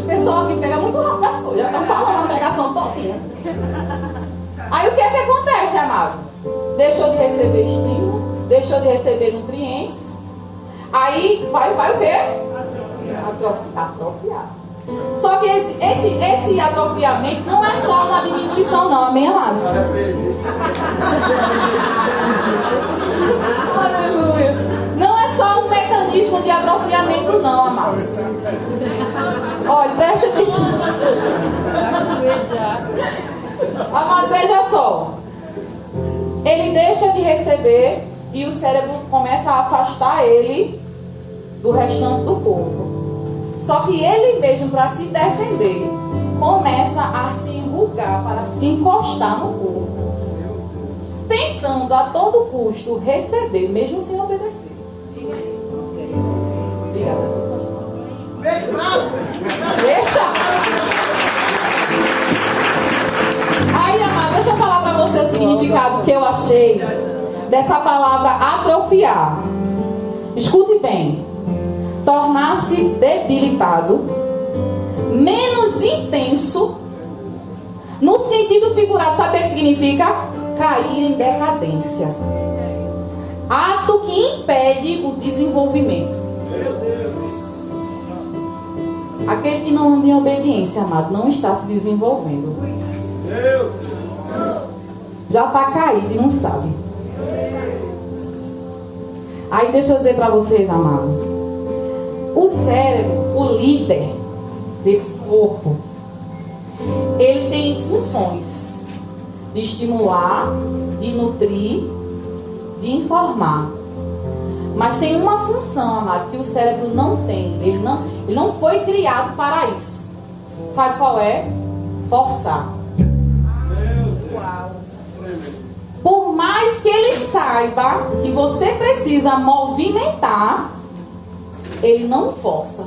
O pessoal aqui pega muito rápido as coisas, já estão falando a pregação todinha. Aí o que é que acontece, amado? Deixou de receber estímulo, deixou de receber nutrientes. Aí vai o quê? Atrofiar. Só que esse atrofiamento não é só na diminuição, não, amém, amados? Aleluia. Não é só um mecanismo de atrofiamento, não, amados. Olha, preste atenção. Amados, veja só. Ele deixa de receber e o cérebro começa a afastar ele do restante do corpo. Só que ele mesmo, para se defender, começa a se enrugar para se encostar no corpo, tentando a todo custo receber, mesmo sem obedecer. Obrigada. Deixa! Aí, amado, deixa eu falar para você o significado que eu achei dessa palavra atrofiar. Escute bem. Tornar-se debilitado, menos intenso, no sentido figurado, sabe o que significa? Cair em decadência. Ato que impede o desenvolvimento. Aquele que não anda em obediência, amado, não está se desenvolvendo. Já está caído e não sabe. Aí deixa eu dizer para vocês, amado. O cérebro, o líder desse corpo, ele tem funções de estimular, de nutrir, de informar. Mas tem uma função, amado, que o cérebro não tem. Ele não foi criado para isso. Sabe qual é? Forçar. Por mais que ele saiba que você precisa movimentar, ele não força.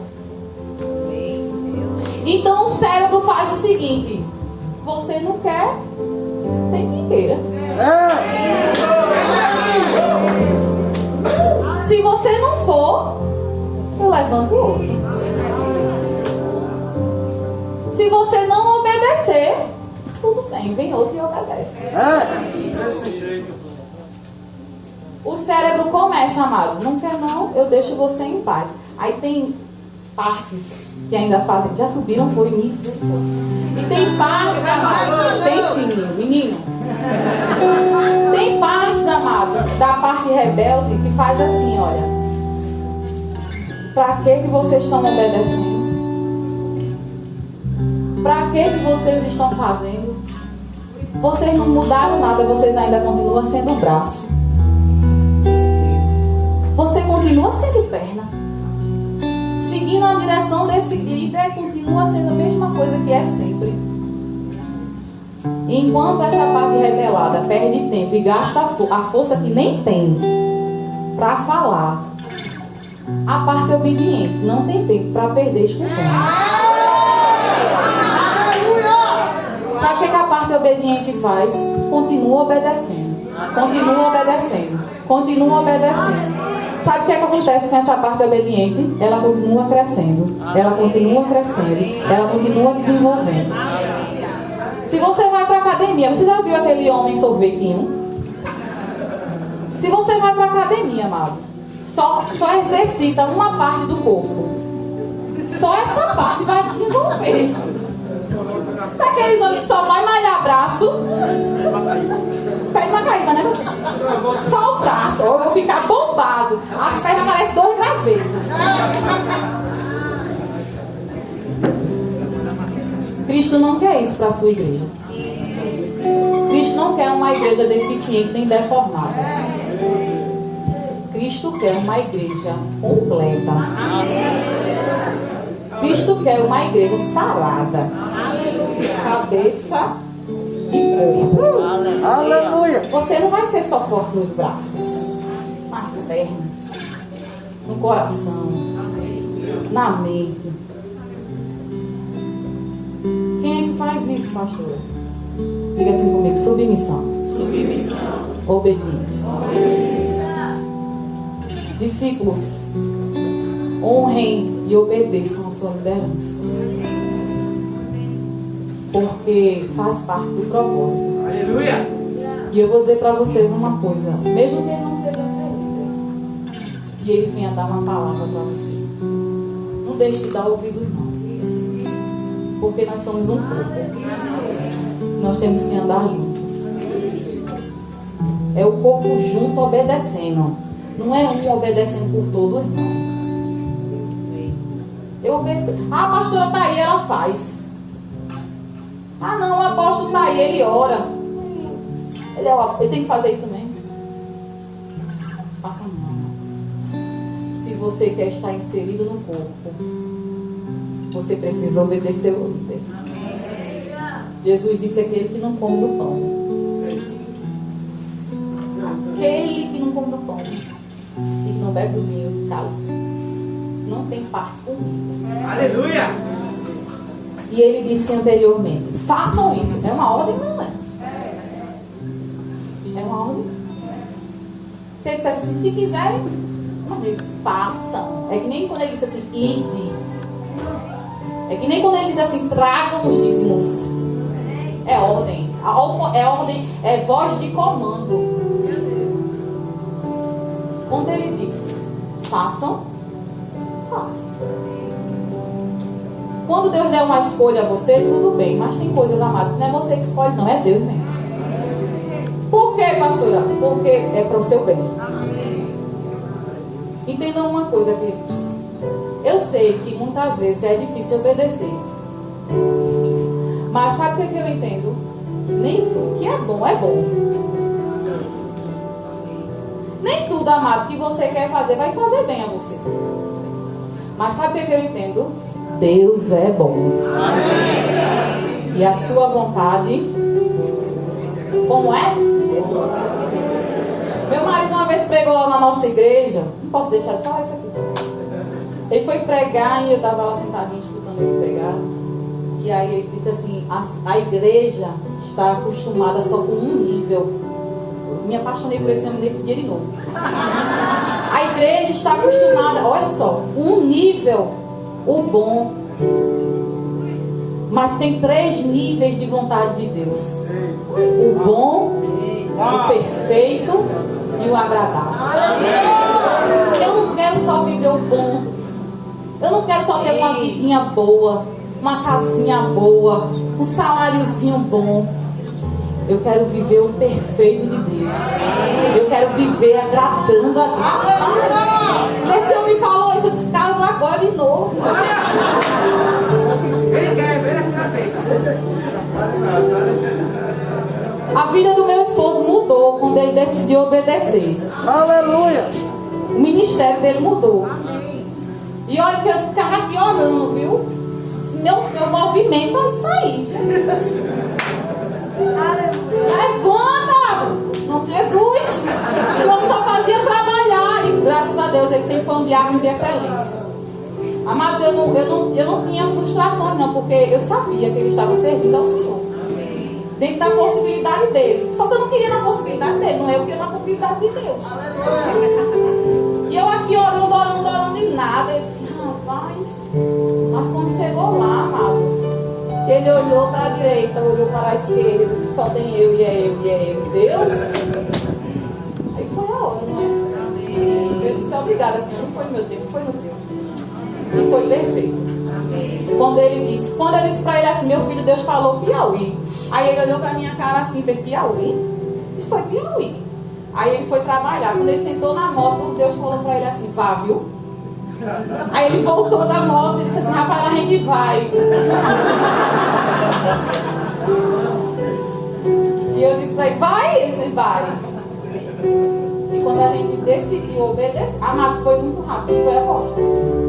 Então o cérebro faz o seguinte: você não quer, tem quem queira. Se você não for, eu levanto outro. Se você não obedecer, tudo bem, vem outro e obedece. Desse jeito. O cérebro começa, amado, não quer não, eu deixo você em paz. Aí tem partes que ainda fazem, já subiram, foi nisso. E tem partes, amado, tem sim, menino. Tem partes, amado, da parte rebelde que faz assim, olha. Pra que vocês estão obedecendo? Pra que vocês estão fazendo? Vocês não mudaram nada, vocês ainda continuam sendo braço. Você continua sendo perna. Seguindo a direção desse líder, continua sendo a mesma coisa que é sempre. Enquanto essa parte rebelada perde tempo e gasta a força que nem tem para falar, a parte obediente não tem tempo para perder escutando. Sabe o que a parte obediente faz? Continua obedecendo. Continua obedecendo. Continua obedecendo. Sabe o que acontece com essa parte obediente? Ela continua crescendo. Ela continua crescendo. Ela continua desenvolvendo. Se você vai para a academia, você já viu aquele homem sorvetinho? Se você vai para a academia, amado, só exercita uma parte do corpo. Só essa parte vai desenvolver. Sabe aqueles homens que só vai malhar braço? Pede uma caída, né? Só o braço. Eu vou ficar bombado. As pernas parecem 2 gravetos. Cristo não quer isso para a sua igreja. Cristo não quer uma igreja deficiente nem deformada. Cristo quer uma igreja completa. Cristo quer uma igreja sarada. Cabeça e corpo. Aleluia. Você não vai ser só forte nos braços, nas pernas, no coração, na mente. Quem é que faz isso, pastora? Diga assim comigo: submissão. Obediência. Discípulos, honrem e obedeçam a sua liderança, porque faz parte do propósito. Aleluia! E eu vou dizer para vocês uma coisa: mesmo que ele não seja seu líder e ele venha dar uma palavra para você, não deixe de dar ouvido, não, porque nós somos um corpo. Nós temos que andar junto. É o corpo junto obedecendo. Não é um obedecendo por todo, irmão. Eu obedeço. Ah, a pastora tá aí, ela faz. Ah, não, o apóstolo tá aí, ele ora. Ele tem que fazer isso mesmo. Faça não. Se você quer estar inserido no corpo, você precisa obedecer o líder. Jesus disse: aquele que não come do pão. Aquele que não come do pão e que não bebe do vinho, cálice, não tem parte comigo. Aleluia! E ele disse anteriormente: façam isso. É uma ordem, não é? É uma ordem. Se ele dissesse assim: se quiserem, não, eles façam. É que nem quando ele diz assim: ide. É que nem quando ele diz assim: tragam os dízimos. É ordem. É ordem, é voz de comando. Quando ele disse: façam, façam. Quando Deus der uma escolha a você, tudo bem. Mas tem coisas, amadas, que não é você que escolhe, não. É Deus mesmo. Por quê, pastora? Porque é para o seu bem. Entendam uma coisa, queridos. Eu sei que muitas vezes é difícil obedecer. Mas sabe o que eu entendo? Nem tudo que é bom é bom. Nem tudo, amado, que você quer fazer vai fazer bem a você. Mas sabe o que eu entendo? Deus é bom. Amém. E a sua vontade, como é? Meu marido uma vez pregou lá na nossa igreja. Não posso deixar de falar isso aqui. Ele foi pregar e eu estava lá sentadinho escutando ele pregar. E aí ele disse assim: a igreja está acostumada só com um nível. Me apaixonei por esse homem nesse dia de novo. A igreja está acostumada, olha só, um nível, o bom. Mas tem 3 níveis de vontade de Deus: o bom, o perfeito e o agradável. Eu não quero só viver o bom. Eu não quero só ter uma vidinha boa, uma casinha boa, um saláriozinho bom. Eu quero viver o perfeito de Deus. Eu quero viver agradando a Deus. Esse homem falou isso, eu disse: caso agora de novo. A vida do meu esposo mudou quando ele decidiu obedecer. Aleluia. O ministério dele mudou. E olha que eu ficava aqui orando, viu? Meu movimento é isso aí, Jesus. Levanta! Não, Jesus! O homem só fazia trabalhar. E graças a Deus ele sempre foi um diácono de excelência. Amados, eu não tinha frustrações, não, porque eu sabia que ele estava servindo ao Senhor. Dentro da possibilidade dele. Só que eu não queria na possibilidade dele, não é? Eu queria na possibilidade de Deus. E eu aqui Ele olhou para a direita, olhou para a esquerda, disse, só tem eu e é eu e é eu. Deus? Aí foi a hora, não é? Eu disse, obrigada, Senhor, não foi no meu tempo, foi no teu. E foi perfeito. Quando eu disse para ele assim, meu filho, Deus falou Piauí. Aí ele olhou para minha cara assim, fez Piauí? E foi Piauí. Aí ele foi trabalhar. Quando ele sentou na moto, Deus falou para ele assim, vá, viu? Aí ele voltou da moto e disse assim, rapaz, a gente vai. E eu disse para ele, vai? Ele disse, vai. E quando a gente decidiu obedecer, amado, foi muito rápido, foi apóstolo.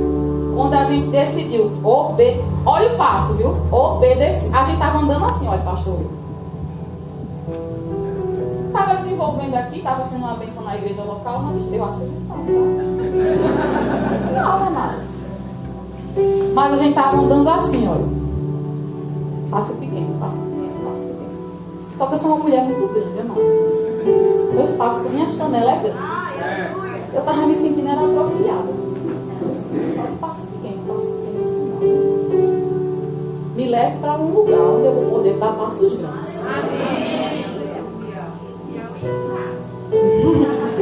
Quando a gente decidiu obedecer, olha o passo, viu? Obedecer. A gente estava andando assim, olha, pastor. Estava desenvolvendo aqui, estava sendo uma bênção na igreja local, mas eu acho que a gente estava. Não, amado. Mas a gente estava andando assim, olha. Passo pequeno, passo pequeno, passo pequeno. Só que eu sou uma mulher muito grande, amado. Meus passos, minha canela é grande. Eu estava me sentindo era atrofiada. Passo pequeno assim, não. Me leve para um lugar onde eu vou poder dar passos grandes.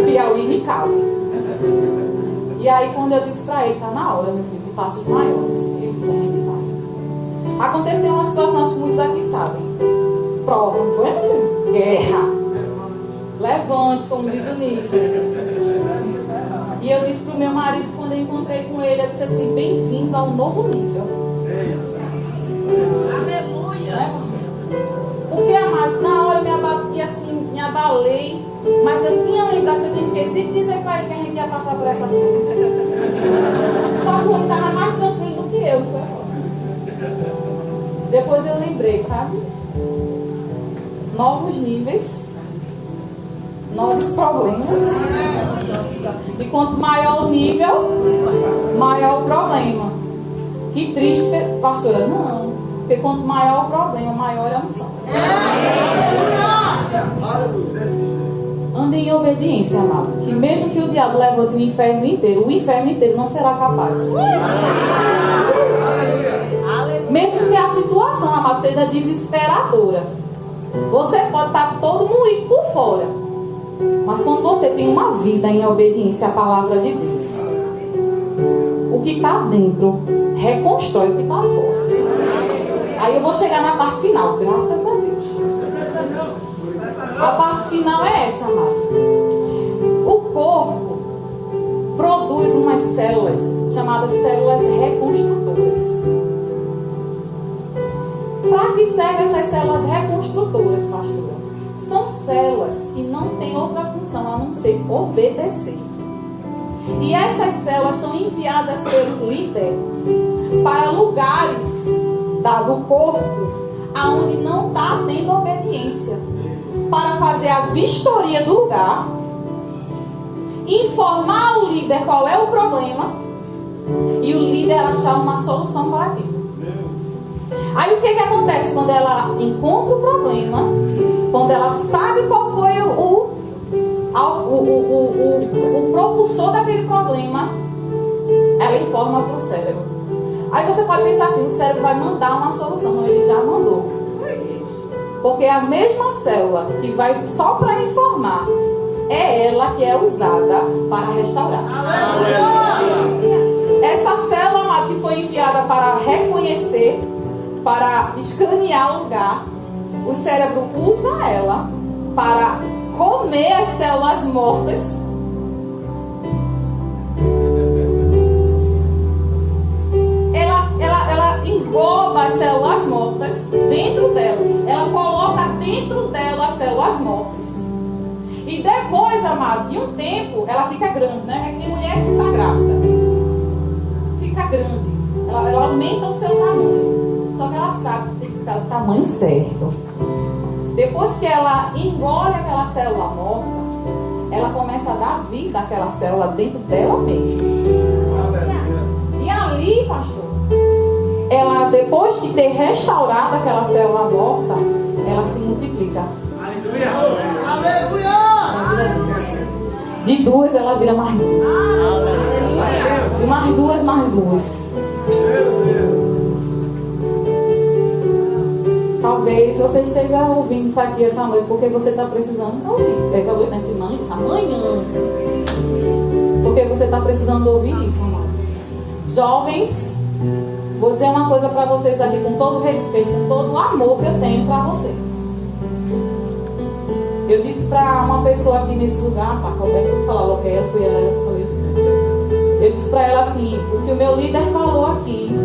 Piauí me cabe. E aí quando eu disse para ele, tá na hora, meu filho, de passos maiores. Ele disse, a gente vai. Aconteceu uma situação, acho que muitos aqui sabem. Prova, não foi, meu filho? Guerra. Levante, como diz o Nico. E eu disse pro meu marido, quando eu encontrei com ele, eu disse assim, bem-vindo ao novo nível. Aleluia! Né, porque, amados, na hora eu me abati assim, me abalei, mas eu tinha lembrado que eu tinha esquecido de dizer para ele que a gente ia passar por essa cena. Só que o homem estava mais tranquilo do que eu. Depois eu lembrei, sabe? Novos níveis, novos problemas. E quanto maior o nível, maior o problema. Que triste, pastora. Não. Porque quanto maior o problema, maior é a unção. Ande em obediência, amado. Que mesmo que o diabo levante o inferno inteiro não será capaz. Mesmo que a situação, amado, seja desesperadora. Você pode estar todo moído por fora. Mas quando você tem uma vida em obediência à palavra de Deus, o que está dentro reconstrói o que está fora. Aí eu vou chegar na parte final, graças a Deus. A parte final é essa, amado. O corpo produz umas células chamadas células reconstrutoras. Para que servem essas células reconstrutoras, pastora? São células que não têm outra função a não ser obedecer. E essas células são enviadas pelo líder para lugares do corpo aonde não está tendo obediência, para fazer a vistoria do lugar, informar o líder qual é o problema e o líder achar uma solução para aquilo. Aí o que acontece quando ela encontra o problema? Quando ela sabe qual foi o propulsor daquele problema, ela informa para o cérebro. Aí você pode pensar assim, o cérebro vai mandar uma solução. Não, ele já mandou. Porque a mesma célula que vai só para informar, é ela que é usada para restaurar. Essa célula, amado, que foi enviada para reconhecer, para escanear o lugar, o cérebro usa ela para comer as células mortas. Ela engloba as células mortas dentro dela. Ela coloca dentro dela as células mortas. E depois, amado, de um tempo, ela fica grande, né? É que tem mulher que está grávida. Fica grande. Ela aumenta o seu tamanho. Só que ela sabe que tem que ficar do tamanho certo. Depois que ela engole aquela célula morta, ela começa a dar vida àquela célula dentro dela mesma. E ali, pastor, ela, depois de ter restaurado aquela célula morta, ela se multiplica. Aleluia! De duas, ela vira mais duas. De mais duas, mais duas. talvez você esteja ouvindo isso aqui essa noite porque você está precisando ouvir. Essa noite, essa manhã. Porque você está precisando ouvir isso, amado. Jovens, vou dizer uma coisa para vocês aqui com todo o respeito, com todo o amor que eu tenho para vocês. Eu disse para uma pessoa aqui nesse lugar, tá? Roberto foi falar, Roberto, foi ela que falei. Eu disse para ela assim, o que o meu líder falou aqui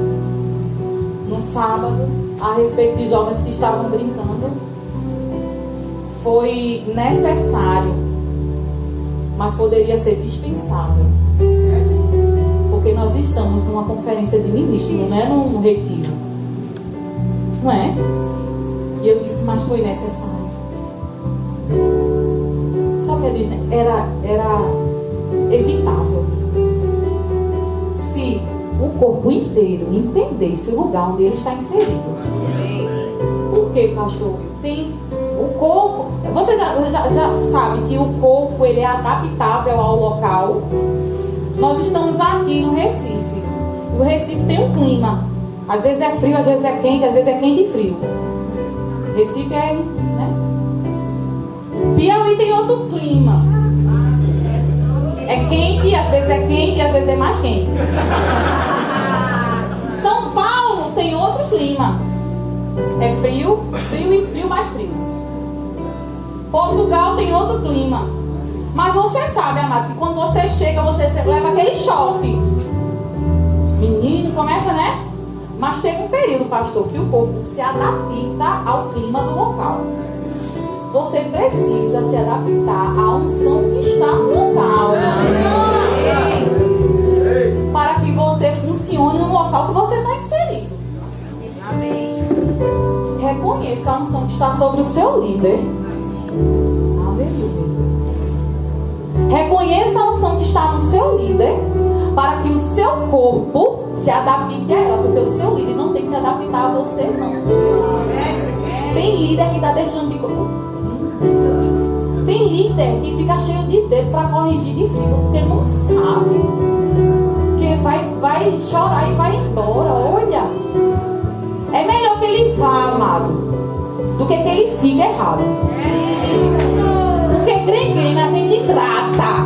no sábado a respeito de jovens que estavam brincando foi necessário, mas poderia ser dispensável, porque nós estamos numa conferência de ministros, não é num retiro, não é? E eu disse, mas foi necessário. Só que era evitável se o corpo inteiro entendesse o lugar onde ele está inserido. Por que, pastor? Tem o corpo. Você já sabe que o corpo ele é adaptável ao local. Nós estamos aqui no Recife. O Recife tem um clima. Às vezes é frio, às vezes é quente, às vezes é quente e frio. Recife é, né? Piauí tem outro clima. É quente, às vezes é quente, às vezes é mais quente. São Paulo tem outro clima. É frio, frio e frio mais frio. Portugal tem outro clima. Mas você sabe, amado, que quando você chega, você leva aquele choque. Menino, começa, né? Mas chega um período, pastor, que o corpo se adapta ao clima do local. Você precisa se adaptar à unção que está no local. Para que você funcione no local que você está inserido. Reconheça a unção que está sobre o seu líder. Aleluia. Reconheça a unção que está no seu líder, para que o seu corpo se adapte a ela, porque o seu líder não tem que se adaptar a você, não. Tem líder que está deixando de corpo. Tem líder que fica cheio de dedo para corrigir discípulo, porque não sabe. Que vai chorar e vai embora. Olha, é melhor que ele vá, amado, do que ele fique errado. Porque ganha a gente trata.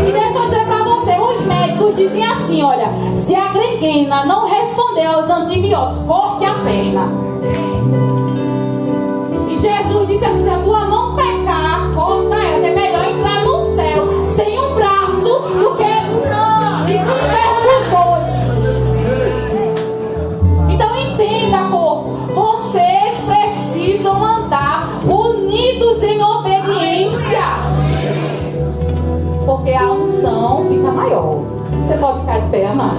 E deixa eu dizer para você, os médicos dizem assim, olha, se a grenguena não responder aos antibióticos, corte a perna. E Jesus disse assim, se a tua mão pecar, corta ela, que é melhor entrar no céu sem um braço do que ir pro inferno dos bois. Então entenda, povo, vocês precisam andar unidos em obediência, porque a unção fica maior. Você pode ficar de pé, amado?